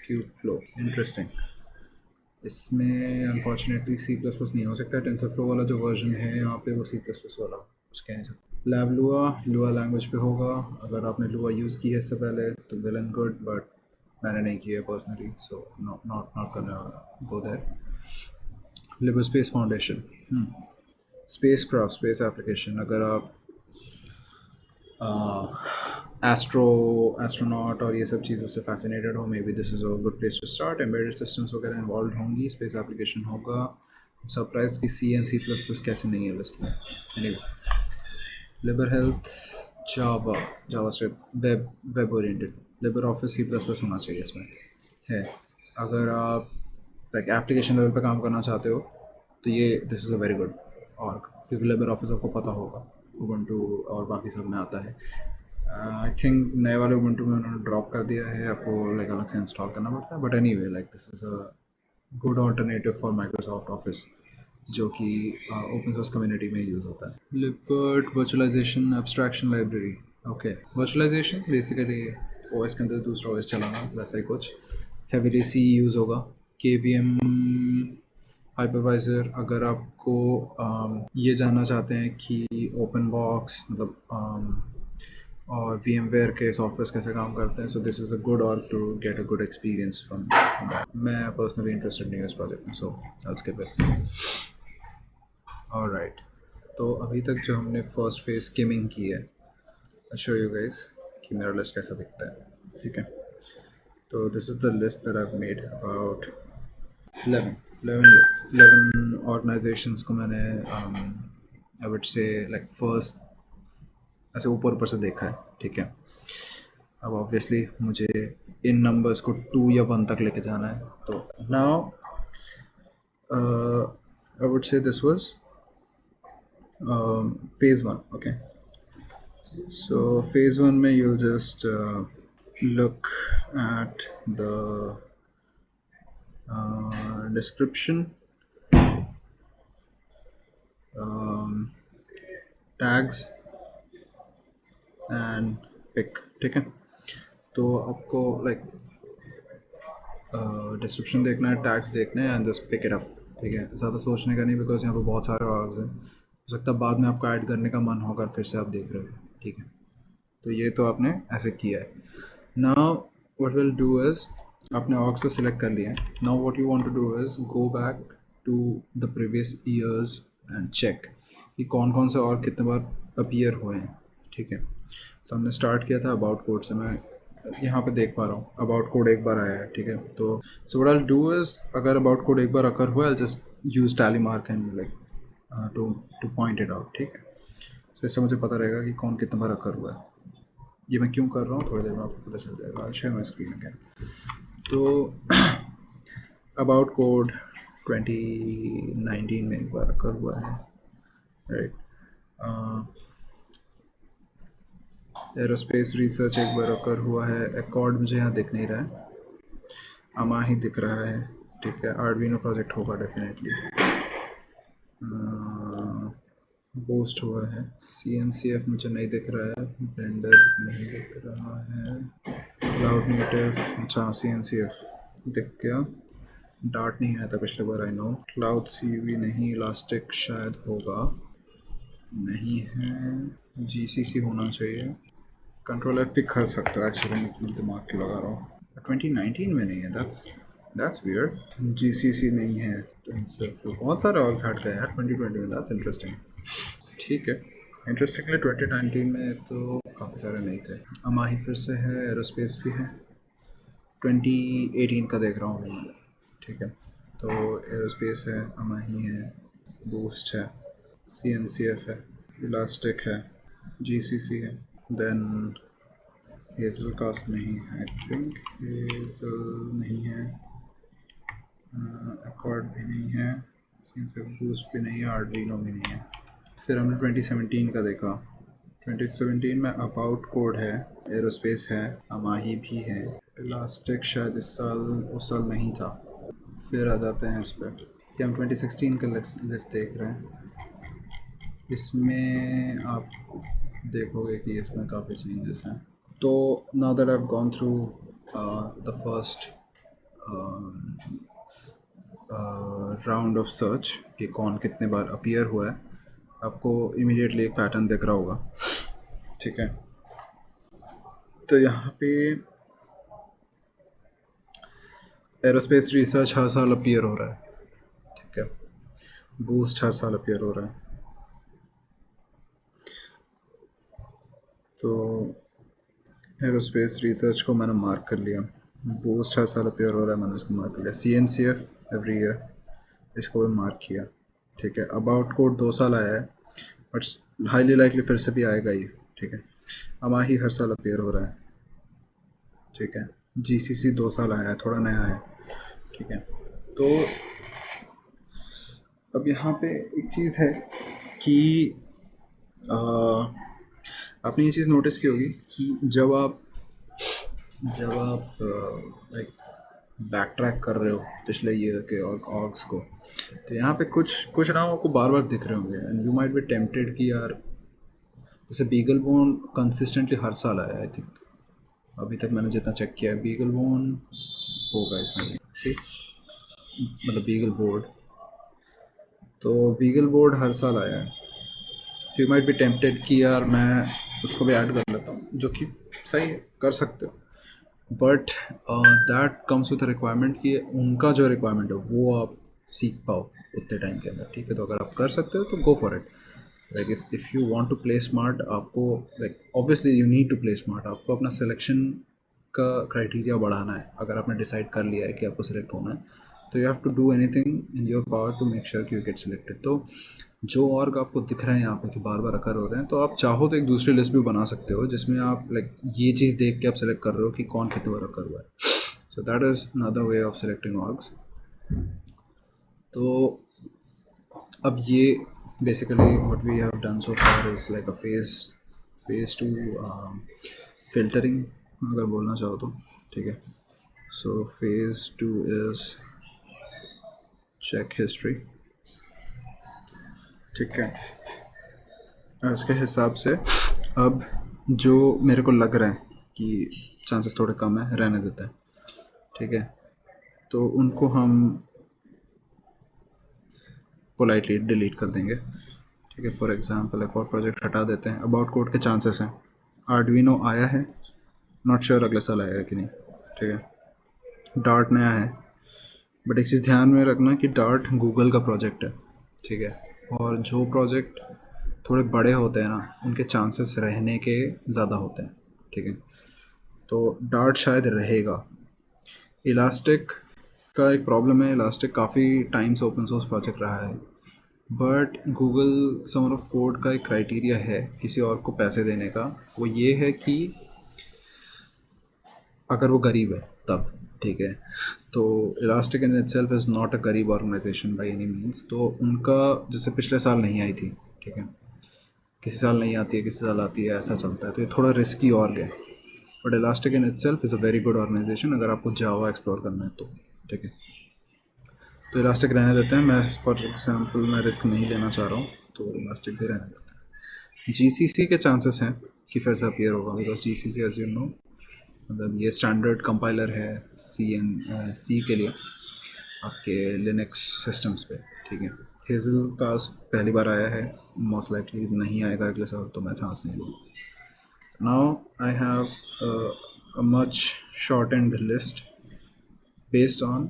Kubeflow, interesting. इसमें अनफॉर्चुनेटली सी प्लस प्लस नहीं हो सकता। टेंसर फ्लो वाला जो वर्जन है यहाँ पे, वो सी प्लस प्लस वाला कुछ कह नहीं सकता। लैब लुआ लैंग्वेज पे होगा। अगर आपने लुआ यूज़ की है इससे पहले तो वेल एंड गुड, बट मैंने नहीं किया पर्सनली, सो नॉट करना go there. Libre space foundation, spacecraft, space application, अगर आप एस्ट्रोनॉट और ये सब चीज़ों से फैसिनेटेड हो, maybe this is a good place to start. Embedded systems वगैरह इन्वॉल्व होंगी, स्पेस एप्लीकेशन होगा। सरप्राइज कि C and C plus plus कैसे नहीं है लिस्ट में। Anyway, libre health, java, javascript, web oriented, libre office C plus plus होना चाहिए इसमें है। अगर आप लाइक एप्लीकेशन लेवल पे काम करना चाहते हो तो ये this is a very good org, क्योंकि लिबर ऑफिस आपको पता होगा उबंटू और बाकी सब में आता है। आई थिंक नए वाले उबंटू में उन्होंने ड्रॉप कर दिया है, आपको लाइक अलग से इंस्टॉल करना पड़ता है, but anyway like this is a good alternative for Microsoft office, जो कि ओपन सोर्स कम्युनिटी में यूज़ होता है। Libvirt virtualization abstraction library, okay. Virtualization basically OS के अंदर दूसरा ओएस चलाना, वैसा ही कुछ। हेवीली सी यूज़ होगा। KVM हाइपरवाइज़र, अगर आपको ये जानना चाहते हैं कि ओपन बॉक्स मतलब और VMware के सॉफ्टवेयर कैसे काम करते हैं, so this is a good org to get a good experience from that. मैं पर्सनली इंटरेस्टेड नहीं हूँ इस प्रोजेक्ट में, so I will skip it. Alright, तो अभी तक जो हमने फर्स्ट फेज स्किमिंग की है, आई शो यू गाइस कि मेरा लिस्ट कैसा दिखता है। ठीक है, तो this is the list that I have made about 11 organisations को मैंने I would say like first ऐसे ऊपर ऊपर से देखा है। ठीक है, अब ऑब्वियसली मुझे इन नंबर्स को 2 या 1 तक लेके जाना है, तो now I would say this was phase 1, okay. So phase 1 में you'll just look at the description, tags and pick। ठीक है, तो आपको लाइक डिस्क्रिप्शन देखना है, टैग्स देखने हैं, and just pick it up. ठीक है, ज़्यादा सोचने का नहीं, बिकॉज यहाँ पे बहुत सारे ऑर्ग्स हैं, हो सकता है बाद में आपको ऐड करने का मन होगा, फिर से आप देख रहे हो। ठीक है, तो ये तो आपने ऐसे किया है। Now what will do is, आपने ऑर्ग्स तो सिलेक्ट कर लिया है। Now what you want to do is go back to the previous years and check कि कौन कौन से ऑर्ग कितने बार अपीयर हुए हैं। ठीक है, सो हमने स्टार्ट किया था अबाउट कोड से, मैं यहाँ पे देख पा रहा हूँ अबाउट कोड एक बार आया है। ठीक है, तो so what I will do is, अगर अबाउट कोड एक बार अकर हुआ, I just use tally mark and like two point it out. ठीक है, सो इससे मुझे पता रहेगा कि कौन कितना बार अकर हुआ है। ये मैं क्यों कर रहा हूँ थोड़ी देर में आपको पता चल जाएगा। I share my screen again. तो अबाउट कोड 2019 में एक बार अकर हुआ है, राइट। एरोस्पेस रिसर्च एक बार अकर हुआ है। एकॉर्ड मुझे यहाँ दिख नहीं रहा है, अमा ही दिख रहा है। ठीक है, आर्डुइनो प्रोजेक्ट होगा डेफिनेटली। बूस्ट हुआ है। CNCF मुझे नहीं दिख रहा है, ब्लेंडर नहीं दिख रहा है, क्लाउड नेटिव, अच्छा CNCF दिख गया। डार्ट नहीं आया था पिछले बार, आई नो। क्लाउड CV नहीं, इलास्टिक शायद होगा, नहीं है। GCC होना चाहिए। कंट्रोल F भी कर सकता है, एक्चुअली मैं दिमाग की लगा रहा हूँ। 2019 में नहीं है, दैट्स वियर्ड। GCC नहीं है, तो बहुत सारे ऑर्ग्स हट गए यार 2020 में, दैट्स इंटरेस्टिंग। ठीक है। इंटरेस्टिंगली 2019 में तो काफ़ी सारे नहीं थे। अमाही फिर से है, एरोस्पेस भी है। 2018 का देख रहा हूँ अभी मैं। ठीक है, तो एरोस्पेस है, अमाही है, बूस्ट है, सी एन सी एफ है, इलास्टिक है, जी सी सी है, देन हेज़ल कास्ट नहीं है, आई थिंक हेज़ल नहीं है, अकॉर्ड भी नहीं है, C N C F boost भी नहीं है, आर्डुइनो भी नहीं है। फिर हमने 2017 का देखा। 2017 में अबाउट कोड है, एरोस्पेस है, अमाही भी है, इलास्टिक शायद इस साल उस साल नहीं था। फिर आ जाते हैं इस पर कि हम 2016 का लिस्ट देख रहे हैं। इसमें आप देखोगे कि इसमें काफ़ी चेंजेस हैं। तो now that I have gone through the first round of search कि कौन कितने बार अपीयर हुआ है, आपको इमीडिएटली एक पैटर्न दिख रहा होगा। ठीक है, तो यहाँ पे एरोस्पेस रिसर्च हर साल अपीयर हो रहा है। ठीक है, बूस्ट हर साल अपीयर हो रहा है। तो एरोस्पेस रिसर्च को मैंने मार्क कर लिया, बूस्ट हर साल अपीयर हो रहा है, मैंने इसको मार्क कर लिया। C N C F every year, इसको भी मार्क किया। ठीक है, अबाउट कोड 2 साल आया है, बट हाईली लाइकली फिर से भी आएगा ही। ठीक है, अमाही हर साल अपीयर हो रहा है। ठीक है, जी सी सी 2 साल आया है, थोड़ा नया है। ठीक है, तो अब यहाँ पे एक चीज़ है कि आपने ये चीज़ नोटिस की होगी कि जब आप लाइक बैक ट्रैक कर रहे हो पिछले ईयर के और ऑर्ग्स को, तो यहाँ पे कुछ कुछ नाम आपको बार बार दिख रहे होंगे and you might be tempted कि यार, जैसे बीगल बोन कंसिस्टेंटली हर साल आया है। आई थिंक अभी तक मैंने जितना चेक किया है बीगल बोन होगा इसमें भी। सी मतलब बीगल बोर्ड, तो बीगल बोर्ड हर साल आया है। तो यू माइट बी टेम्पटेड कि यार मैं उसको भी ऐड कर लेता हूँ, जो कि सही है, कर सकते हो। But that comes with requirement कि उनका जो रिक्वायरमेंट है वो आप सीख पाओ उतने टाइम के अंदर। ठीक है, तो अगर आप कर सकते हो तो go for it. Like if you want to play smart, आपको like obviously you need to play smart. आपको अपना सिलेक्शन का क्राइटेरिया बढ़ाना है। अगर आपने डिसाइड कर लिया है कि आपको सिलेक्ट होना है, तो you have to do anything in your power to make sure कि यू गेट सिलेक्टेड। तो जो ऑर्ग आपको दिख रहे हैं यहाँ पे कि बार बार अकर हो रहे हैं, तो आप चाहो तो एक दूसरी लिस्ट भी बना सकते हो जिसमें आप लाइक ये चीज़ देख के आप सेलेक्ट कर रहे हो कि कौन कितने बार अकर हुआ है। So that is another way of selecting orgs. तो अब ये basically what we have done so far is like a phase two filtering, अगर बोलना चाहो तो। ठीक है, so phase 2 is check history. ठीक है, इसके हिसाब से अब जो मेरे को लग रहा है कि चांसेस थोड़े कम है, रहने देते हैं। ठीक है, तो उनको हम पोलाइटली डिलीट कर देंगे। ठीक है, फॉर एग्जांपल एक और प्रोजेक्ट हटा देते हैं। अबाउट कोड के चांसेस हैं, आर्डुइनो आया है, नॉट श्योर अगले साल आएगा कि नहीं। ठीक है, डार्ट नया है, बट एक चीज़ ध्यान में रखना कि डार्ट गूगल का प्रोजेक्ट है। ठीक है, और जो प्रोजेक्ट थोड़े बड़े होते हैं ना, उनके चांसेस रहने के ज़्यादा होते हैं। ठीक है, तो डार्ट शायद रहेगा। इलास्टिक का एक प्रॉब्लम है, इलास्टिक काफ़ी टाइम से ओपन सोर्स प्रोजेक्ट रहा है, but Google summer of code का एक क्राइटेरिया है किसी और को पैसे देने का, वो ये है कि अगर वो गरीब है तब। ठीक है, तो elastic in itself is not a गरीब ऑर्गेनाइजेशन बाय एनी मीन्स। तो उनका जैसे पिछले साल नहीं आई थी। ठीक है, किसी साल नहीं आती है, किसी साल आती है, ऐसा चलता है, तो ये थोड़ा रिस्की और है। But elastic in itself is a very good organisation अगर आपको जावा एक्सप्लोर करना है तो। ठीक है, तो इलास्टिक रहने देते हैं। मैं फॉर एग्जांपल मैं रिस्क नहीं लेना चाह रहा हूँ, तो इलास्टिक भी रहने देते हैं। जीसीसी के चांसेस हैं कि फिर से अपीयर होगा, because GCC as you know मतलब ये स्टैंडर्ड कंपाइलर है सी के लिए आपके लिनक्स सिस्टम्स पे। ठीक है, हेज़ल कास्ट पहली बार आया है, मोस्ट लाइकली नहीं आएगा अगले साल, तो मैं चांस नहीं लूँगा। Now I have a much shortened list based on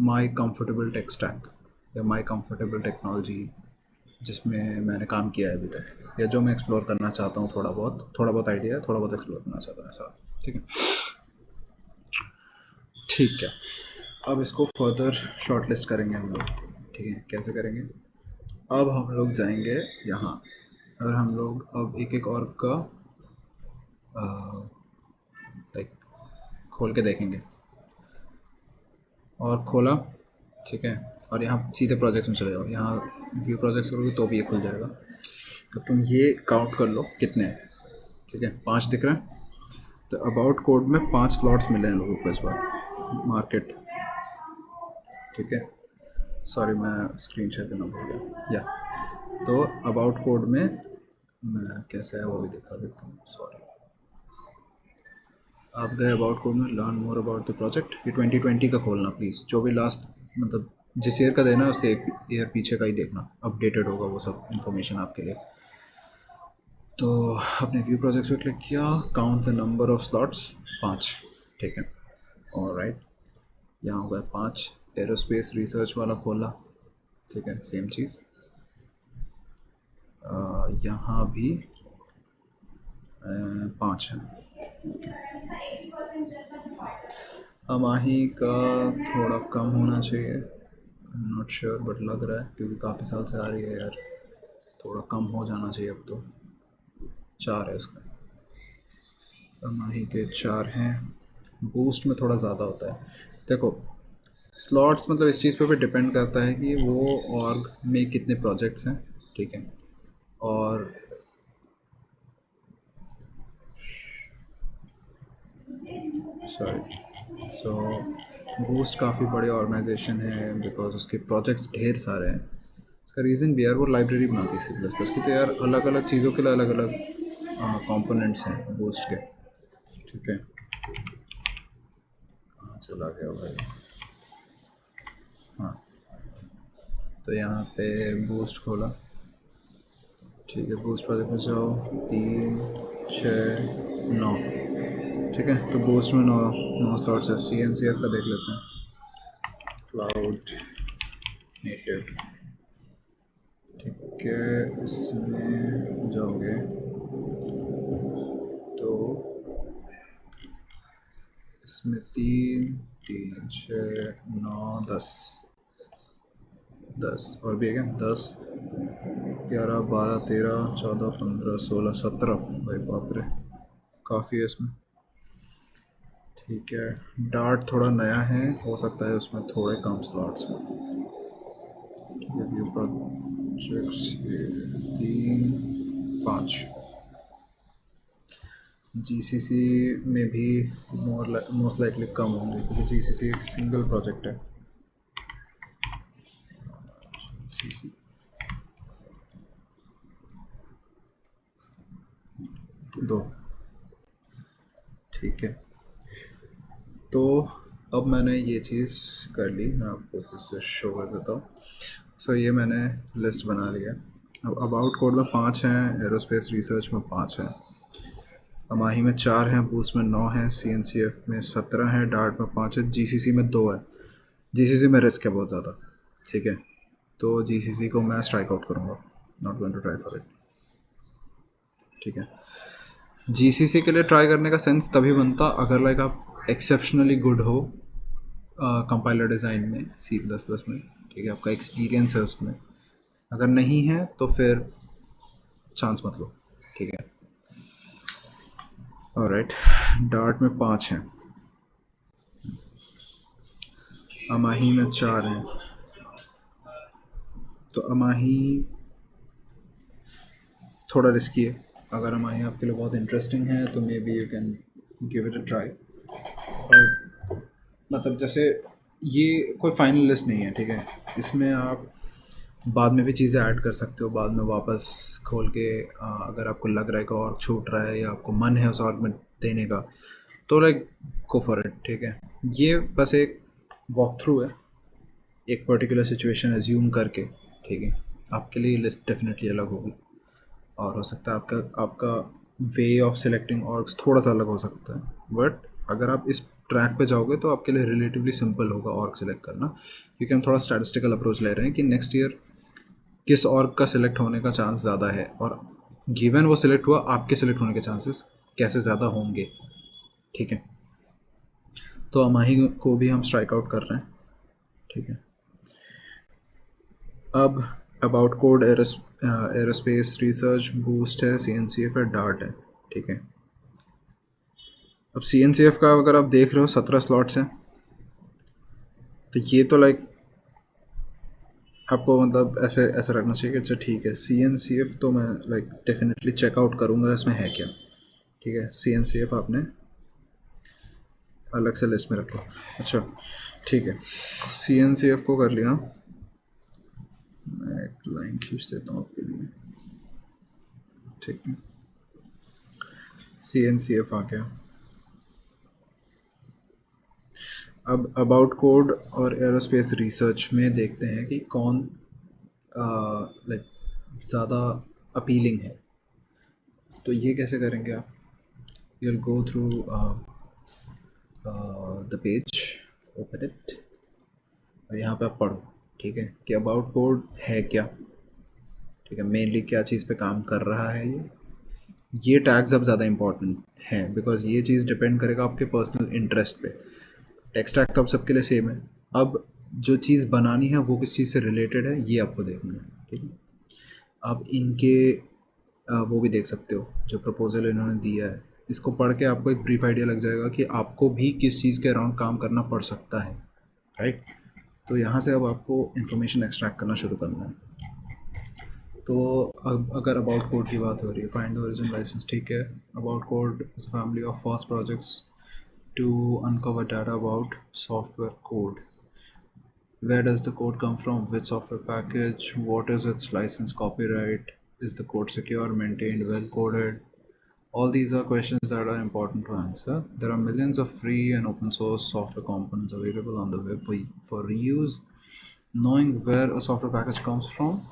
my comfortable tech stack या my comfortable technology जिसमें मैंने काम किया है अभी तक, या जो मैं एक्सप्लोर करना चाहता हूँ, थोड़ा बहुत आइडिया है, थोड़ा बहुत एक्सप्लोर करना चाहता हूँ ऐसा। ठीक है, ठीक है। अब इसको फर्दर शॉर्ट लिस्ट करेंगे हम लोग। ठीक है, कैसे करेंगे? अब हम लोग जाएंगे यहाँ, और हम लोग अब एक एक और का लाइक खोल के देखेंगे। और खोला, ठीक है, और यहाँ सीधे प्रोजेक्ट्स में चले जाओ। यहाँ व्यू प्रोजेक्ट्स करोगे तो भी ये खुल जाएगा। तो तुम ये काउंट कर लो कितने हैं। ठीक है, 5 दिख रहे हैं। तो अबाउट कोड में 5 स्लॉट्स मिले हैं लोगों को इस बार, मार्केट। ठीक है, सॉरी मैं स्क्रीन शेयर करना भूल गया। या तो अबाउट कोड में मैं कैसे है वो भी दिखा देता हूँ। सॉरी, आप गए अबाउट कोड में, learn more about the project. ये 2020 का खोलना प्लीज़, जो भी लास्ट मतलब जिस ईयर का देना है उससे एक ईयर पीछे का ही देखना, अपडेटेड होगा वो सब इन्फॉर्मेशन आपके लिए। तो अपने व्यू प्रोजेक्ट्स पे क्लिक किया, count the number of slots, 5। ठीक है, और राइट, यहाँ हो गए 5। एरोस्पेस रिसर्च वाला खोला, ठीक है, सेम चीज़। यहाँ भी 5 है। अमाही का थोड़ा कम होना चाहिए, नॉट श्योर बट लग रहा है क्योंकि काफ़ी साल से आ रही है यार, थोड़ा कम हो जाना चाहिए अब तो। 4 है इसका, अमाही के 4 हैं। बूस्ट में थोड़ा ज़्यादा होता है। देखो, स्लॉट्स मतलब इस चीज़ पे भी डिपेंड करता है कि वो ऑर्ग में कितने प्रोजेक्ट्स हैं। ठीक है, और सॉरी, सो बूस्ट काफ़ी बड़ी ऑर्गेनाइजेशन है बिकॉज उसके प्रोजेक्ट्स ढेर सारे हैं। इसका रीज़न भी यार वो लाइब्रेरी बनाती है C++ की, तो यार अलग अलग चीज़ों के लिए अलग अलग कंपोनेंट्स हैं बूस्ट के। ठीक है, कहाँ चला गया भाई? हाँ, तो यहाँ पे बूस्ट खोला। ठीक है, बूस्ट प्रोजेक्ट में जाओ, 3, 6, 9। ठीक है, तो बूस्ट में 9 स्लॉट्स है। CNCF का देख लेते हैं, क्लाउड नेटिव। ठीक है, इसमें जाओगे तो इसमें 3, 3, 6, 9, 10 और भी है क्या? 10, 11, 12, 13, 14, 15, 16, 17। भाई बाप रे, काफ़ी है इसमें। ठीक है, डार्ट थोड़ा नया है, हो सकता है उसमें थोड़े कम स्लॉट्स हों। View projects 3, 5। GCC में भी मोस्ट लाइकली कम होंगे क्योंकि GCC एक सिंगल प्रोजेक्ट है। GCC 2। ठीक है, तो अब मैंने ये चीज़ कर ली, मैं आपको फिर से शो कर देता हूँ। सो ये मैंने लिस्ट बना लिया। अब अबाउट कोड में 5 हैं, एरोस्पेस रिसर्च में 5 हैं, अमाही में 4 हैं, बूस्ट में 9 हैं, CNCF में 17 हैं, डार्ट में 5 है, GCC में 2 है। GCC में रिस्क है बहुत ज़्यादा। ठीक है, तो GCC को मैं स्ट्राइक आउट करूँगा, not going to try for it. ठीक है, GCC के लिए ट्राई करने का सेंस तभी बनता अगर लाइक आप एक्सेप्शनली गुड हो कंपाइलर डिज़ाइन में C++ में। ठीक है, आपका एक्सपीरियंस है उसमें। अगर नहीं है तो फिर चांस मत लो। ठीक है, ऑलराइट, डार्ट में 5 हैं, अमाही में 4 हैं। तो अमाही थोड़ा रिस्की है। अगर अमाही आपके लिए बहुत इंटरेस्टिंग है तो may be you can give it a try. और मतलब जैसे ये कोई फाइनल लिस्ट नहीं है। ठीक है, इसमें आप बाद में भी चीज़ें ऐड कर सकते हो, बाद में वापस खोल के अगर आपको लग रहा है कि और छूट रहा है या आपको मन है उस और में देने का, तो लाइक गो फॉर इट। ठीक है, ये बस एक वॉक थ्रू है, एक पर्टिकुलर सिचुएशन एज्यूम करके। ठीक है, आपके लिए लिस्ट डेफिनेटली अलग होगी, और हो सकता है आपका आपका वे ऑफ सिलेक्टिंग और थोड़ा सा अलग हो सकता है, बट अगर आप इस ट्रैक पे जाओगे तो आपके लिए रिलेटिवली सिंपल होगा ऑर्ग सेलेक्ट करना, क्योंकि हम थोड़ा स्टैटिस्टिकल अप्रोच ले रहे हैं कि नेक्स्ट ईयर किस और का सिलेक्ट होने का चांस ज़्यादा है, और गिवन वो सिलेक्ट हुआ, आपके सिलेक्ट होने के चांसेस कैसे ज़्यादा होंगे। ठीक है, तो अमाही को भी हम स्ट्राइक आउट कर रहे हैं। ठीक है, अब about code aerospace research boost है, CNCF है, डार्ट है। ठीक है, अब CNCF का अगर आप देख रहे हो 17 स्लॉट्स हैं, तो ये तो लाइक आपको मतलब ऐसे ऐसा रखना चाहिए कि अच्छा ठीक है, CNCF तो मैं लाइक डेफिनेटली चेकआउट करूँगा इसमें है क्या। ठीक है, CNCF आपने अलग से लिस्ट में रख लो। अच्छा ठीक है, CNCF को कर लिया, मैं एक लाइन खींच देता हूँ आपके लिए। ठीक है, CNCF आ गया। अब अबाउट कोड और एरोस्पेस रिसर्च में देखते हैं कि कौन लाइक ज़्यादा अपीलिंग है। तो ये कैसे करेंगे आप, you'll go through the page, open it, और यहाँ पे आप पढ़ो। ठीक है, कि अबाउट कोड है क्या। ठीक है, मेनली क्या चीज़ पे काम कर रहा है ये टैग्स अब ज़्यादा इंपॉर्टेंट हैं, बिकॉज ये चीज़ डिपेंड करेगा आपके पर्सनल इंटरेस्ट पे। टेक्स्ट टैग तो अब सबके लिए सेम है, अब जो चीज़ बनानी है वो किस चीज़ से रिलेटेड है ये आपको देखना है। ठीक है, आप इनके वो भी देख सकते हो जो प्रपोजल इन्होंने दिया है, इसको पढ़ के आपको एक ब्रीफ आइडिया लग जाएगा कि आपको भी किस चीज़ के अराउंड काम करना पड़ सकता है। राइट, तो यहाँ से अब आपको इन्फॉर्मेशन एक्सट्रैक्ट करना शुरू करना है। तो अब अगर अबाउट कोड की बात हो रही है, फाइंड द ओरिजिन लाइसेंस। ठीक है, about code is family of fast projects to uncover data about software code. Where does the code come from? Which software package? What is its license copyright? Is the code secure, maintained, well coded? All these are questions that are important to answer. There are millions of free and open source software components available on the web for reuse. Knowing where a software package comes from,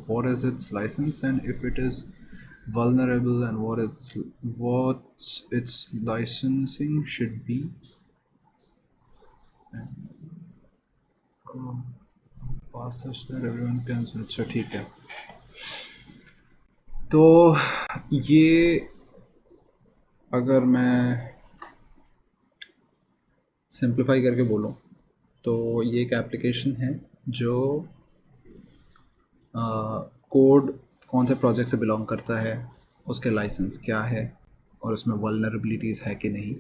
what is its license, and if it is vulnerable, and what its licensing should be. Pass such that everyone can. अच्छा ठीक है, तो ये अगर मैं simplify करके बोलूँ तो ये एक एप्लीकेशन है जो कोड कौन से प्रोजेक्ट से बिलोंग करता है, उसके लाइसेंस क्या है, और उसमें वल्नरेबिलिटीज़ है कि नहीं,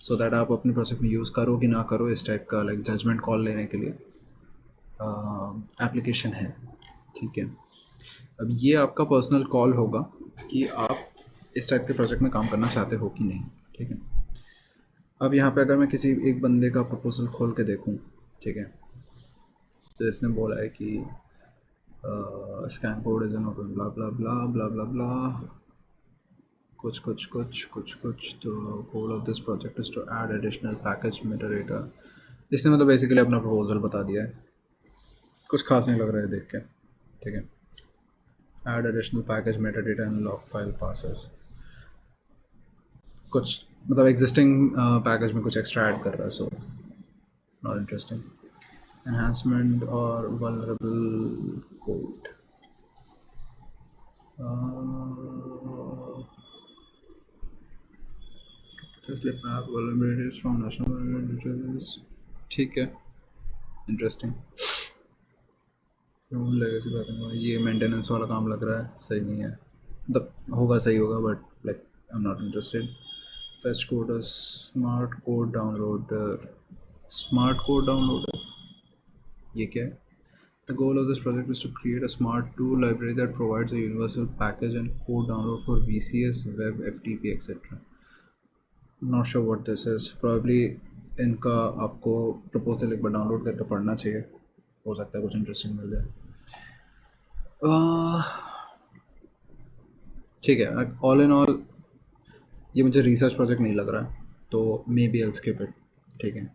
सो दैट आप अपने प्रोजेक्ट में यूज़ करो कि ना करो, इस टाइप का लाइक जजमेंट कॉल लेने के लिए एप्लीकेशन है। ठीक है, अब ये आपका पर्सनल कॉल होगा कि आप इस टाइप के प्रोजेक्ट में काम करना चाहते हो कि नहीं। ठीक है, अब यहाँ पे अगर मैं किसी एक बंदे का प्रपोजल खोल के देखूँ, ठीक है, तो इसने बोला है कि scan code is an open blah blah blah blah blah blah कुछ कुछ कुछ कुछ कुछ, तो goal of this project is to add additional package metadata. इसने मतलब बेसिकली अपना प्रपोजल बता दिया है, कुछ खास नहीं लग रहा है देख के। ठीक है, add additional package metadata and log file passes, कुछ मतलब एग्जिस्टिंग पैकेज में कुछ एक्स्ट्रा ऐड कर रहा है, सो नॉट इंटरेस्टिंग। एनहांसमेंट और वल्नरेबल कोड, ठीक है, इंटरेस्टिंग। लेगेसी बात है, ये मेंटेनेंस वाला काम लग रहा है, सही नहीं है, मतलब होगा सही होगा but like I am not interested. Fetch code smart code downloader, smart code downloader ये क्या है? The goal of this project is to create a smart tool library that provides a universal package and code download for VCS, web, FTP, etc. Not sure what this is. Probably इनका आपको proposal एक बार download करके पढ़ना चाहिए, हो सकता है कुछ इंटरेस्टिंग मिल जाए। ठीक है, ऑल इन ऑल ये मुझे रिसर्च प्रोजेक्ट नहीं लग रहा है, तो maybe I skip it. ठीक है,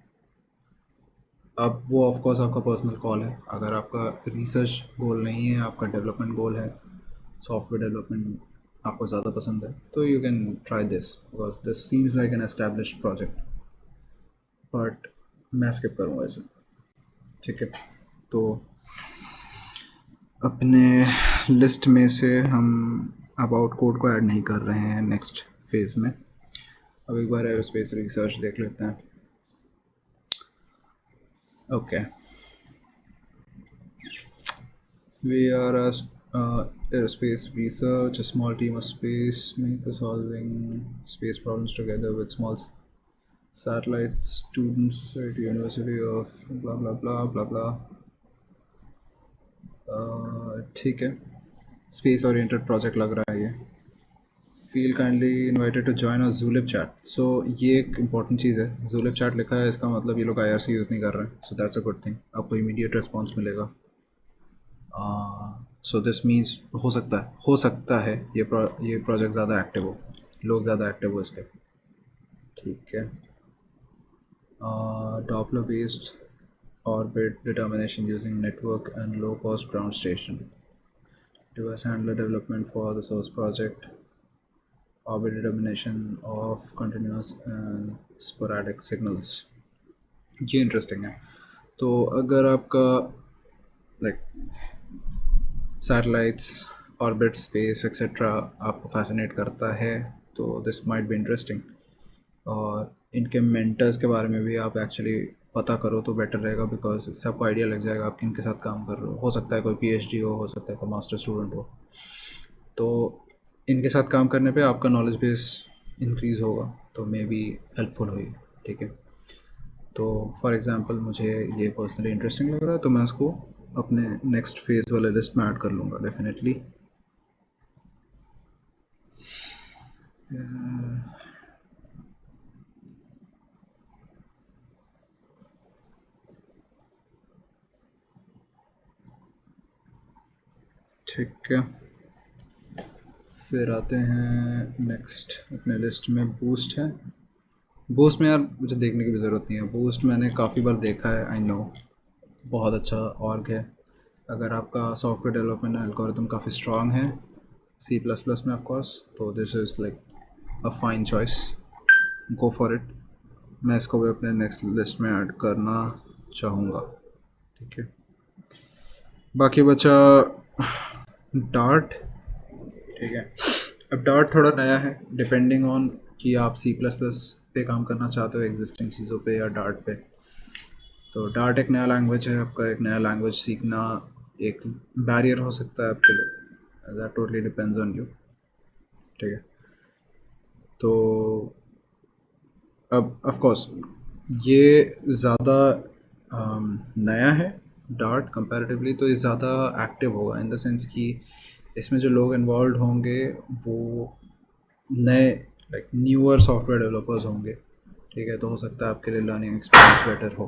अब वो ऑफ कोर्स आपका पर्सनल कॉल है। अगर आपका रिसर्च गोल नहीं है, आपका डेवलपमेंट गोल है, सॉफ्टवेयर डेवलपमेंट आपको ज़्यादा पसंद है, तो you can try this because this seems like an established project, but मैं स्किप करूँगा इसे। ठीक है, तो अपने लिस्ट में से हम अबाउट कोड को ऐड नहीं कर रहे हैं नेक्स्ट फेज़ में। अब एक बार एरोस्पेस रिसर्च देख लेते हैं। Okay, we are aerospace research, a small team of space makers solving space problems together with small satellites, student society, university of blah blah blah blah blah. ठीक है, space oriented project लग रहा है ये। Feel kindly invited to join और Zulip chat. सो ये एक important चीज़ है, जूलिप चैट लिखा है, इसका मतलब ये लोग IRC यूज़ नहीं कर रहे हैं। So that's a good thing, आपको इमीडिएट रिस्पॉन्स मिलेगा। सो दिस मीन्स हो सकता है ये प्रोजेक्ट ज़्यादा एक्टिव हो, लोग ज़्यादा एक्टिव हो इसके। ठीक है, Doppler based orbit determination using network and low cost ground station. Device handler development for the source project. Orbit determination of continuous and sporadic signals. ये इंटरेस्टिंग है। तो अगर आपका like satellites, orbit, space etcetera आपको fascinate करता है तो this might be interesting. और इनके मेंटर्स के बारे में भी आप एक्चुअली पता करो तो बेटर रहेगा, बिकॉज इससे आपको आइडिया लग जाएगा आप किन के साथ काम कर रहे हो सकता है कोई PhD हो सकता है कोई मास्टर स्टूडेंट हो। तो इनके साथ काम करने पे आपका नॉलेज बेस इंक्रीज़ होगा, तो मे बी हेल्पफुल होगी। ठीक है, तो फॉर एग्ज़ाम्पल मुझे ये पर्सनली इंटरेस्टिंग लग रहा है, तो मैं इसको अपने नेक्स्ट फेज़ वाले लिस्ट में ऐड कर लूँगा डेफिनेटली। ठीक है, फिर आते हैं नेक्स्ट अपने लिस्ट में बूस्ट है। बूस्ट में यार मुझे देखने की भी ज़रूरत नहीं है, बूस्ट मैंने काफ़ी बार देखा है, आई नो बहुत अच्छा ऑर्ग है। अगर आपका सॉफ्टवेयर डेवलपमेंट एल्गोरिथम काफ़ी स्ट्रॉन्ग है C++ में ऑफ कोर्स, तो this is like a fine choice, go for it. मैं इसको भी अपने नेक्स्ट लिस्ट में ऐड करना चाहूँगा। ठीक है, बाकी बचा डार्ट। ठीक है, अब डार्ट थोड़ा नया है, डिपेंडिंग ऑन कि आप C++ पे काम करना चाहते हो एग्जिस्टिंग चीज़ों पे या डार्ट पे। तो डार्ट एक नया लैंग्वेज है, आपका एक नया लैंग्वेज सीखना एक बैरियर हो सकता है आपके लिए, that totally depends on you. ठीक है, तो अब ऑफ कोर्स ये ज़्यादा नया है डार्ट कंपैरेटिवली, तो ये ज़्यादा एक्टिव होगा इन द सेंस कि इसमें जो लोग इन्वॉल्व होंगे वो नए लाइक न्यूअर सॉफ्टवेयर डेवलपर्स होंगे। ठीक है, तो हो सकता है आपके लिए लर्निंग एक्सपीरियंस बेटर हो।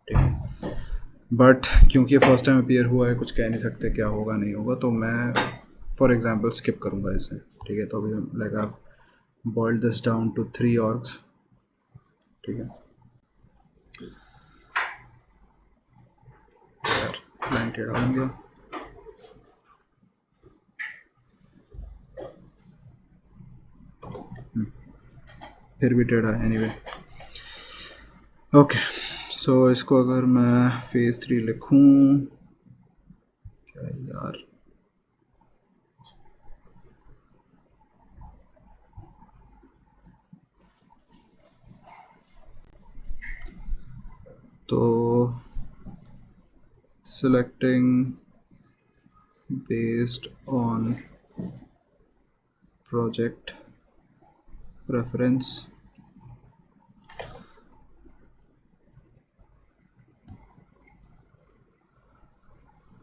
ठीक है, बट क्योंकि फर्स्ट टाइम अपीयर हुआ है कुछ कह नहीं सकते क्या होगा नहीं होगा, तो मैं फॉर एग्जांपल स्किप करूँगा इसे। ठीक है, तो अभी लाइक आप boiled this down to 3 orgs. ठीक है, लाइन टेढ़ा बन गया। फिर भी टेढ़ा है, एनीवे। ओके, सो इसको अगर मैं फेज़ 3 लिखूं, क्या यार, तो selecting based on project preference,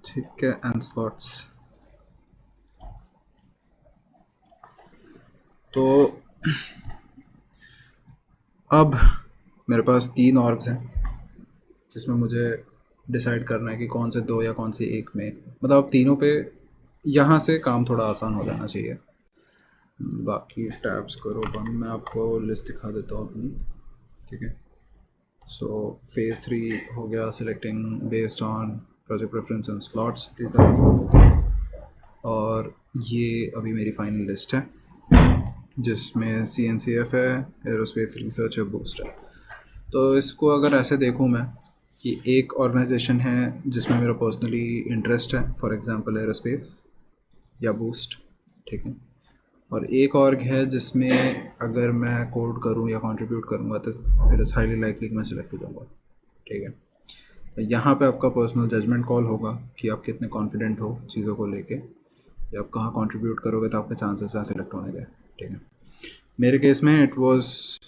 ठीक है, and slots। तो अब मेरे पास 3 ऑर्ग्स हैं जिसमें मुझे डिसाइड करना है कि कौन से 2 या कौन सी एक में, मतलब अब तीनों पे यहाँ से काम थोड़ा आसान हो जाना चाहिए। बाकी टैब्स करो बंद, मैं आपको लिस्ट दिखा देता हूँ अपनी। ठीक है, सो फेज़ 3 हो गया selecting based on project preference and slots, और ये अभी मेरी फाइनल लिस्ट है जिसमें CNCF है, एरोस्पेस रिसर्च है, बूस्ट है। तो इसको अगर ऐसे देखूँ मैं कि एक ऑर्गेनाइजेशन है जिसमें मेरा पर्सनली इंटरेस्ट है, फॉर एग्जांपल एरोस्पेस या बूस्ट, ठीक है। और एक ऑर्ग है जिसमें अगर मैं कोड करूं या कंट्रीब्यूट करूंगा तो इट इज़ हाईली लाइकली कि मैं सिलेक्ट हो जाऊंगा, ठीक है। तो यहाँ पे आपका पर्सनल जजमेंट कॉल होगा कि आप कितने कॉन्फिडेंट हो चीज़ों को लेके, या आप कहाँ कंट्रीब्यूट करोगे तो आपके चांसेस हैं सिलेक्ट होने के, ठीक है। मेरे केस में it was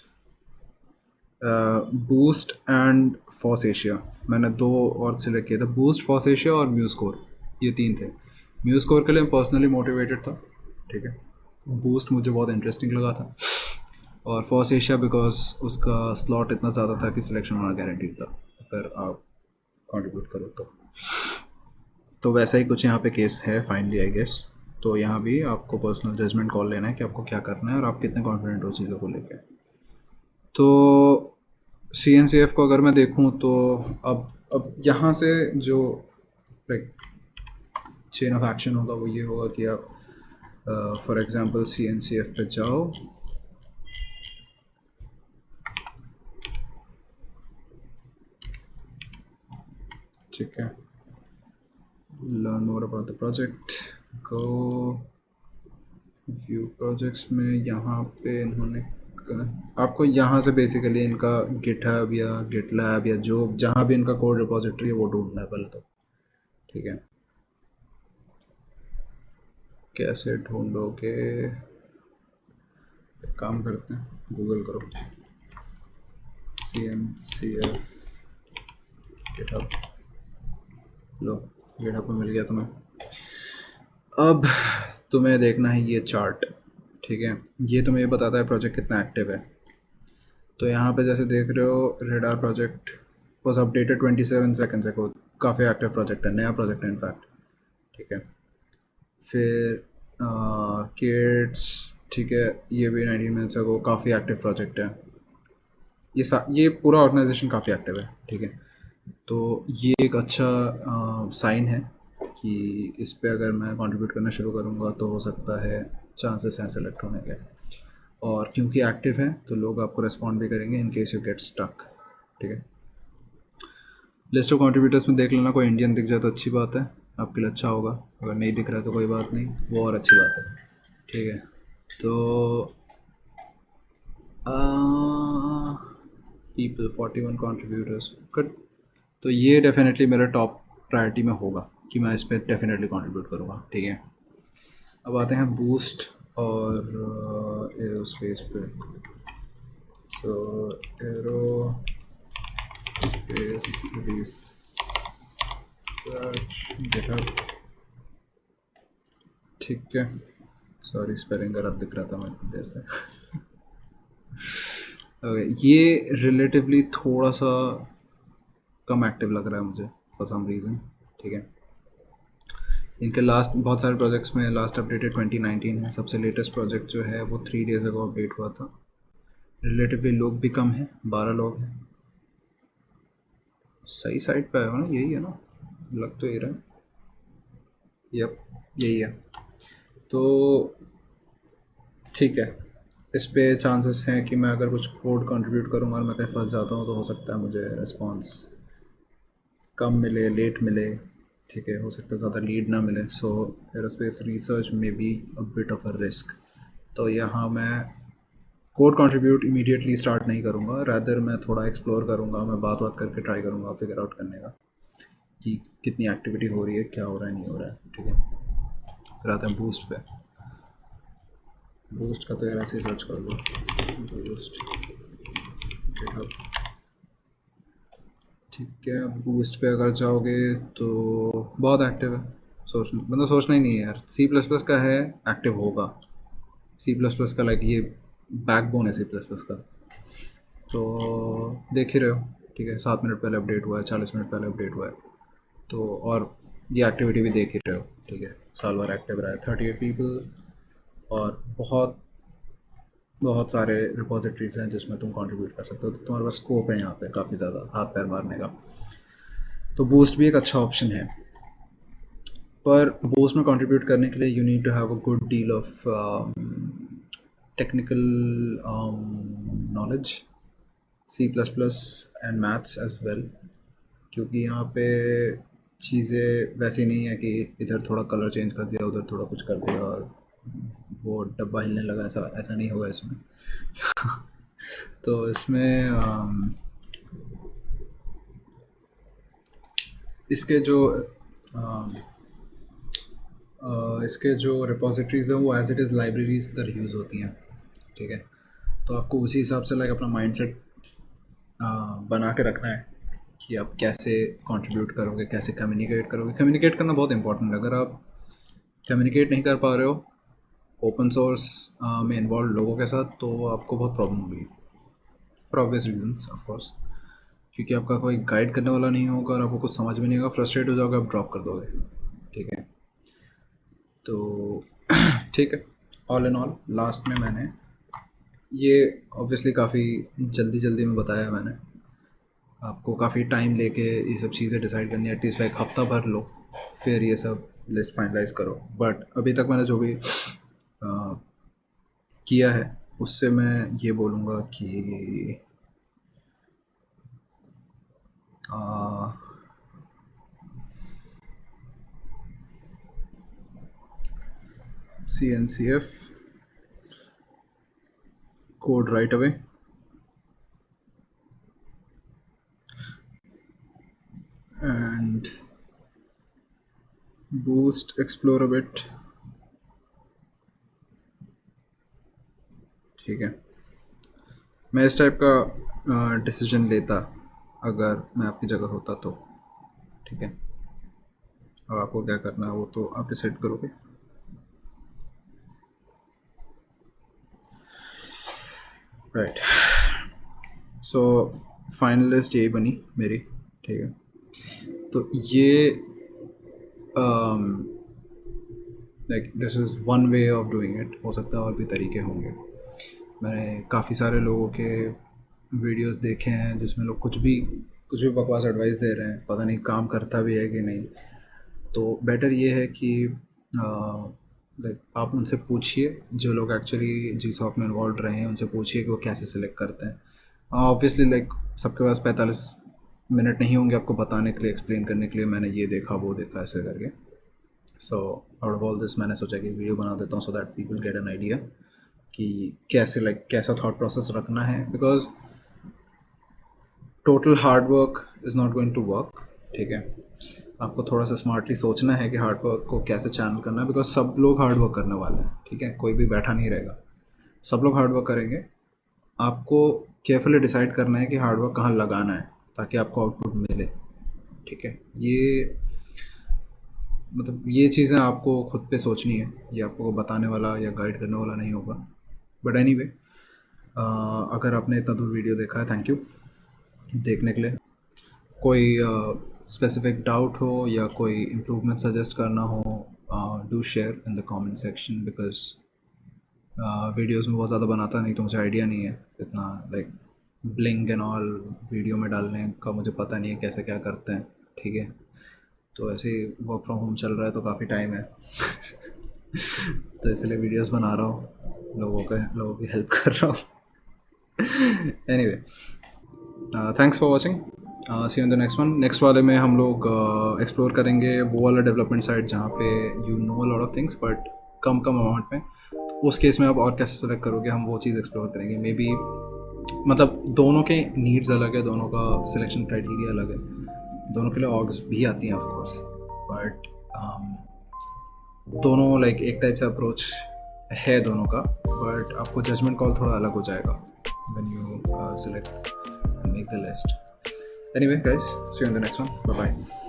boost and FOSS Asia, मैंने दो और सिलेक्ट किए थे, बूस्ट, फॉस एशिया और म्यूज़कोर, ये तीन थे। म्यूज़कोर के लिए मैं पर्सनली मोटिवेटेड था, ठीक है। बूस्ट मुझे बहुत इंटरेस्टिंग लगा था, और फॉस एशिया बिकॉज उसका स्लॉट इतना ज़्यादा था कि सिलेक्शन होना गारंटीड था अगर आप कंट्रीब्यूट करो तो वैसा ही कुछ यहाँ पे केस है फाइनली आई गेस। तो यहाँ भी आपको पर्सनल जजमेंट कॉल लेना है कि आपको क्या करना है और आप कितने कॉन्फिडेंट हो चीज़ों को लेकर। तो CNCF को अगर मैं देखूँ तो अब यहाँ से जो लाइक चेन ऑफ एक्शन होगा वो ये होगा कि आप फॉर एग्जांपल CNCF पे जाओ, ठीक है, learn more about the project, go view projects में यहाँ पे इन्होंने आपको यहाँ से बेसिकली इनका गिटहब या गिटलैब या जो जहाँ भी इनका कोड रिपोजिटरी है वो ढूंढना है पहले तो, ठीक है। कैसे ढूंढोगे, एक काम करते हैं, गूगल करो CNCF गिटहब, लो गिटहब पे मिल गया तुम्हें। अब तुम्हें देखना है ये चार्ट, ठीक है, ये तुम्हें ये बताता है प्रोजेक्ट कितना एक्टिव है। तो यहाँ पे जैसे देख रहे हो radar project was updated 27 seconds ago, काफ़ी एक्टिव प्रोजेक्ट है, नया प्रोजेक्ट है इनफैक्ट, ठीक है। फिर किड्स, ठीक है, ये भी 19 मिनट्स अगो, काफ़ी एक्टिव प्रोजेक्ट है। ये पूरा ऑर्गेनाइजेशन काफ़ी एक्टिव है, ठीक है। तो ये एक अच्छा साइन है कि इस पे अगर मैं कंट्रीब्यूट करना शुरू करूँगा तो हो सकता है चांसेस हैं सेलेक्ट होने के, और क्योंकि एक्टिव है तो लोग आपको रिस्पॉन्ड भी करेंगे in case you get stuck, ठीक है। लिस्ट ऑफ कंट्रीब्यूटर्स में देख लेना, कोई इंडियन दिख जाए तो अच्छी बात है, आपके लिए अच्छा होगा, अगर नहीं दिख रहा है तो कोई बात नहीं, वो और अच्छी बात है, ठीक है। तो पीपल 41 कंट्रीब्यूटर्स गुड, तो ये डेफिनेटली मेरा टॉप प्रायोरिटी में होगा कि मैं इस पर डेफिनेटली कंट्रीब्यूट करूँगा, ठीक है। अब आते हैं बूस्ट और एरोस्पेस पे। सो एरो स्पेस रिसर्च गिटहब, ठीक है, सॉरी स्पेलिंग गलत दिख रहा था मैं देर से ओके, ये रिलेटिवली थोड़ा सा कम एक्टिव लग रहा है मुझे फॉर सम रीज़न, ठीक है। इनके लास्ट बहुत सारे प्रोजेक्ट्स में लास्ट अपडेटेड 2019 है, सबसे लेटेस्ट प्रोजेक्ट जो है वो 3 डेज़ अगो अपडेट हुआ था। रिलेटिवली लोग भी कम हैं, 12 लोग हैं। सही साइड पे आया हो ना, यही है ना, लग तो ये रहा है, यप यही है। तो ठीक है, इस पे चांसेस हैं कि मैं अगर कुछ कोड कंट्रीब्यूट करूँगा और मैं कहीं फंस जाता हूँ तो हो सकता है मुझे रिस्पॉन्स कम मिले, लेट मिले, ठीक है, हो सकता है ज़्यादा लीड ना मिले। सो एरोस्पेस रिसर्च में be a bit of a risk. तो यहाँ मैं कोड कंट्रीब्यूट इमीडिएटली स्टार्ट नहीं करूँगा, रैदर मैं थोड़ा एक्सप्लोर करूँगा, मैं बात करके ट्राई करूँगा फिगर आउट करने का कि कितनी एक्टिविटी हो रही है, क्या हो रहा है, नहीं हो रहा है, ठीक है। फिर आते हैं बूस्ट पे। बूस्ट का तो यार ऐसे ही सर्च कर लो, बूस्ट गिटहब, ठीक है। बूस्ट पे अगर जाओगे तो बहुत एक्टिव है, सोचना ही नहीं है यार, C++ का है, एक्टिव होगा। C++ का लाइक ये बैकबोन है C++ का, तो देख ही रहे हो, ठीक है, 7 मिनट पहले अपडेट हुआ है, 40 मिनट पहले अपडेट हुआ है, तो और ये एक्टिविटी भी देख ही रहे हो, ठीक है। साल भर एक्टिव रहा है 38 पीपल, और बहुत बहुत सारे रिपोजिटरीज हैं जिसमें तुम कंट्रीब्यूट कर सकते हो, तो तुम्हारे पास स्कोप है यहाँ पे काफ़ी ज़्यादा हाथ पैर मारने का। तो बूस्ट भी एक अच्छा ऑप्शन है, पर बूस्ट में कंट्रीब्यूट करने के लिए you need to have a good deal of technical knowledge, C++ and maths as well, क्योंकि यहाँ पे चीज़ें वैसी नहीं है कि इधर थोड़ा कलर चेंज कर दिया, उधर थोड़ा कुछ कर दिया और वो डब्बा हिलने लगा, ऐसा ऐसा नहीं होगा इसमें। तो इसमें इसके जो इसके जो रिपोजिटरीज हैं वो एज इट इज़ लाइब्रेरीज की तरह यूज़ होती हैं, ठीक है। तो आपको उसी हिसाब से लाइक अपना माइंडसेट बना के रखना है कि आप कैसे कंट्रीब्यूट करोगे, कैसे कम्युनिकेट करोगे। कम्युनिकेट करना बहुत इंपॉर्टेंट है। अगर आप कम्युनिकेट नहीं कर पा रहे हो ओपन सोर्स में इन्वॉल्व लोगों के साथ, तो आपको बहुत प्रॉब्लम होगी, for obvious reasons of course. क्योंकि आपका कोई गाइड करने वाला नहीं होगा और आपको कुछ समझ में नहीं होगा, फ्रस्ट्रेट हो जाओगे, आप ड्रॉप कर दोगे, ठीक है। तो ठीक है, ऑल इन ऑल लास्ट में मैंने ये ऑब्वियसली काफ़ी जल्दी जल्दी में बताया मैंने आपको, काफ़ी टाइम लेके ये सब चीज़ें डिसाइड करनी है, एटलीस्ट लाइक हफ्ता भर लो फिर ये सब लिस्ट फाइनलाइज करो। बट अभी तक मैंने जो भी किया है उससे मैं ये बोलूँगा कि CNCF code right away, and boost explore a bit, ठीक है। मैं इस टाइप का डिसीजन लेता अगर मैं आपकी जगह होता तो, ठीक है। अब आपको क्या करना है वो तो आप डिसाइड करोगे। राइट, सो फाइनल लिस्ट यही बनी मेरी, ठीक है। तो ये like this is one way of doing it, हो सकता है और भी तरीके होंगे। मैंने काफ़ी सारे लोगों के वीडियोस देखे हैं जिसमें लोग कुछ भी बकवास एडवाइस दे रहे हैं, पता नहीं काम करता भी है कि नहीं। तो बेटर ये है कि लाइक आप उनसे पूछिए, जो लोग एक्चुअली जी सॉफ्ट में इन्वॉल्व रहे हैं उनसे पूछिए कि वो कैसे सिलेक्ट करते हैं। ऑब्वियसली लाइक सबके पास 45 मिनट नहीं होंगे आपको बताने के लिए, एक्सप्लेन करने के लिए मैंने ये देखा वो देखा ऐसे करके। So out of all this मैंने सोचा कि वीडियो बना देता हूँ so that people get an idea कि कैसे लाइक कैसा थॉट प्रोसेस रखना है। Because total hard work is not going to work, ठीक है। आपको थोड़ा सा स्मार्टली सोचना है कि हार्ड वर्क को कैसे चैनल करना है, बिकॉज सब लोग हार्ड वर्क करने वाले हैं, ठीक है। कोई भी बैठा नहीं रहेगा, सब लोग हार्ड वर्क करेंगे। आपको केयरफुली डिसाइड करना है कि हार्ड वर्क कहाँ लगाना है ताकि आपको आउटपुट मिले, ठीक है। ये मतलब ये चीज़ें आपको खुद पे सोचनी है, ये आपको बताने वाला या गाइड करने वाला नहीं होगा। बट एनीवे, अगर आपने इतना दूर वीडियो देखा है, थैंक यू देखने के लिए। कोई स्पेसिफिक डाउट हो या कोई इम्प्रूवमेंट सजेस्ट करना हो, do share in the comment section, because videos में बहुत ज़्यादा बनाता नहीं तो मुझे आइडिया नहीं है इतना, like bling and all video में डालने का मुझे पता नहीं है कैसे क्या करते हैं, ठीक है। तो ऐसे ही वर्क फ्रॉम होम चल रहा है तो काफ़ी टाइम है तो इसलिए वीडियोस बना रहा हूँ, लोगों की हेल्प कर रहा हूँ। Anyway, thanks for watching, see you in the next one. Next वाले में हम लोग एक्सप्लोर करेंगे वो वाला डेवलपमेंट साइड जहाँ पे you know lot of things but come amount में। तो उस केस में आप और कैसे सेलेक्ट करोगे, हम वो चीज़ एक्सप्लोर करेंगे। मे बी मतलब दोनों के नीड्स अलग है, दोनों का सिलेक्शन क्राइटेरिया अलग है, दोनों के लिए ऑर्ग्स भी आती हैं ऑफ कोर्स, बट दोनों लाइक एक टाइप से अप्रोच है दोनों का, बट आपको जजमेंट कॉल थोड़ा अलग हो जाएगा when you select and make the list. Anyway guys, see you in the next one, bye bye.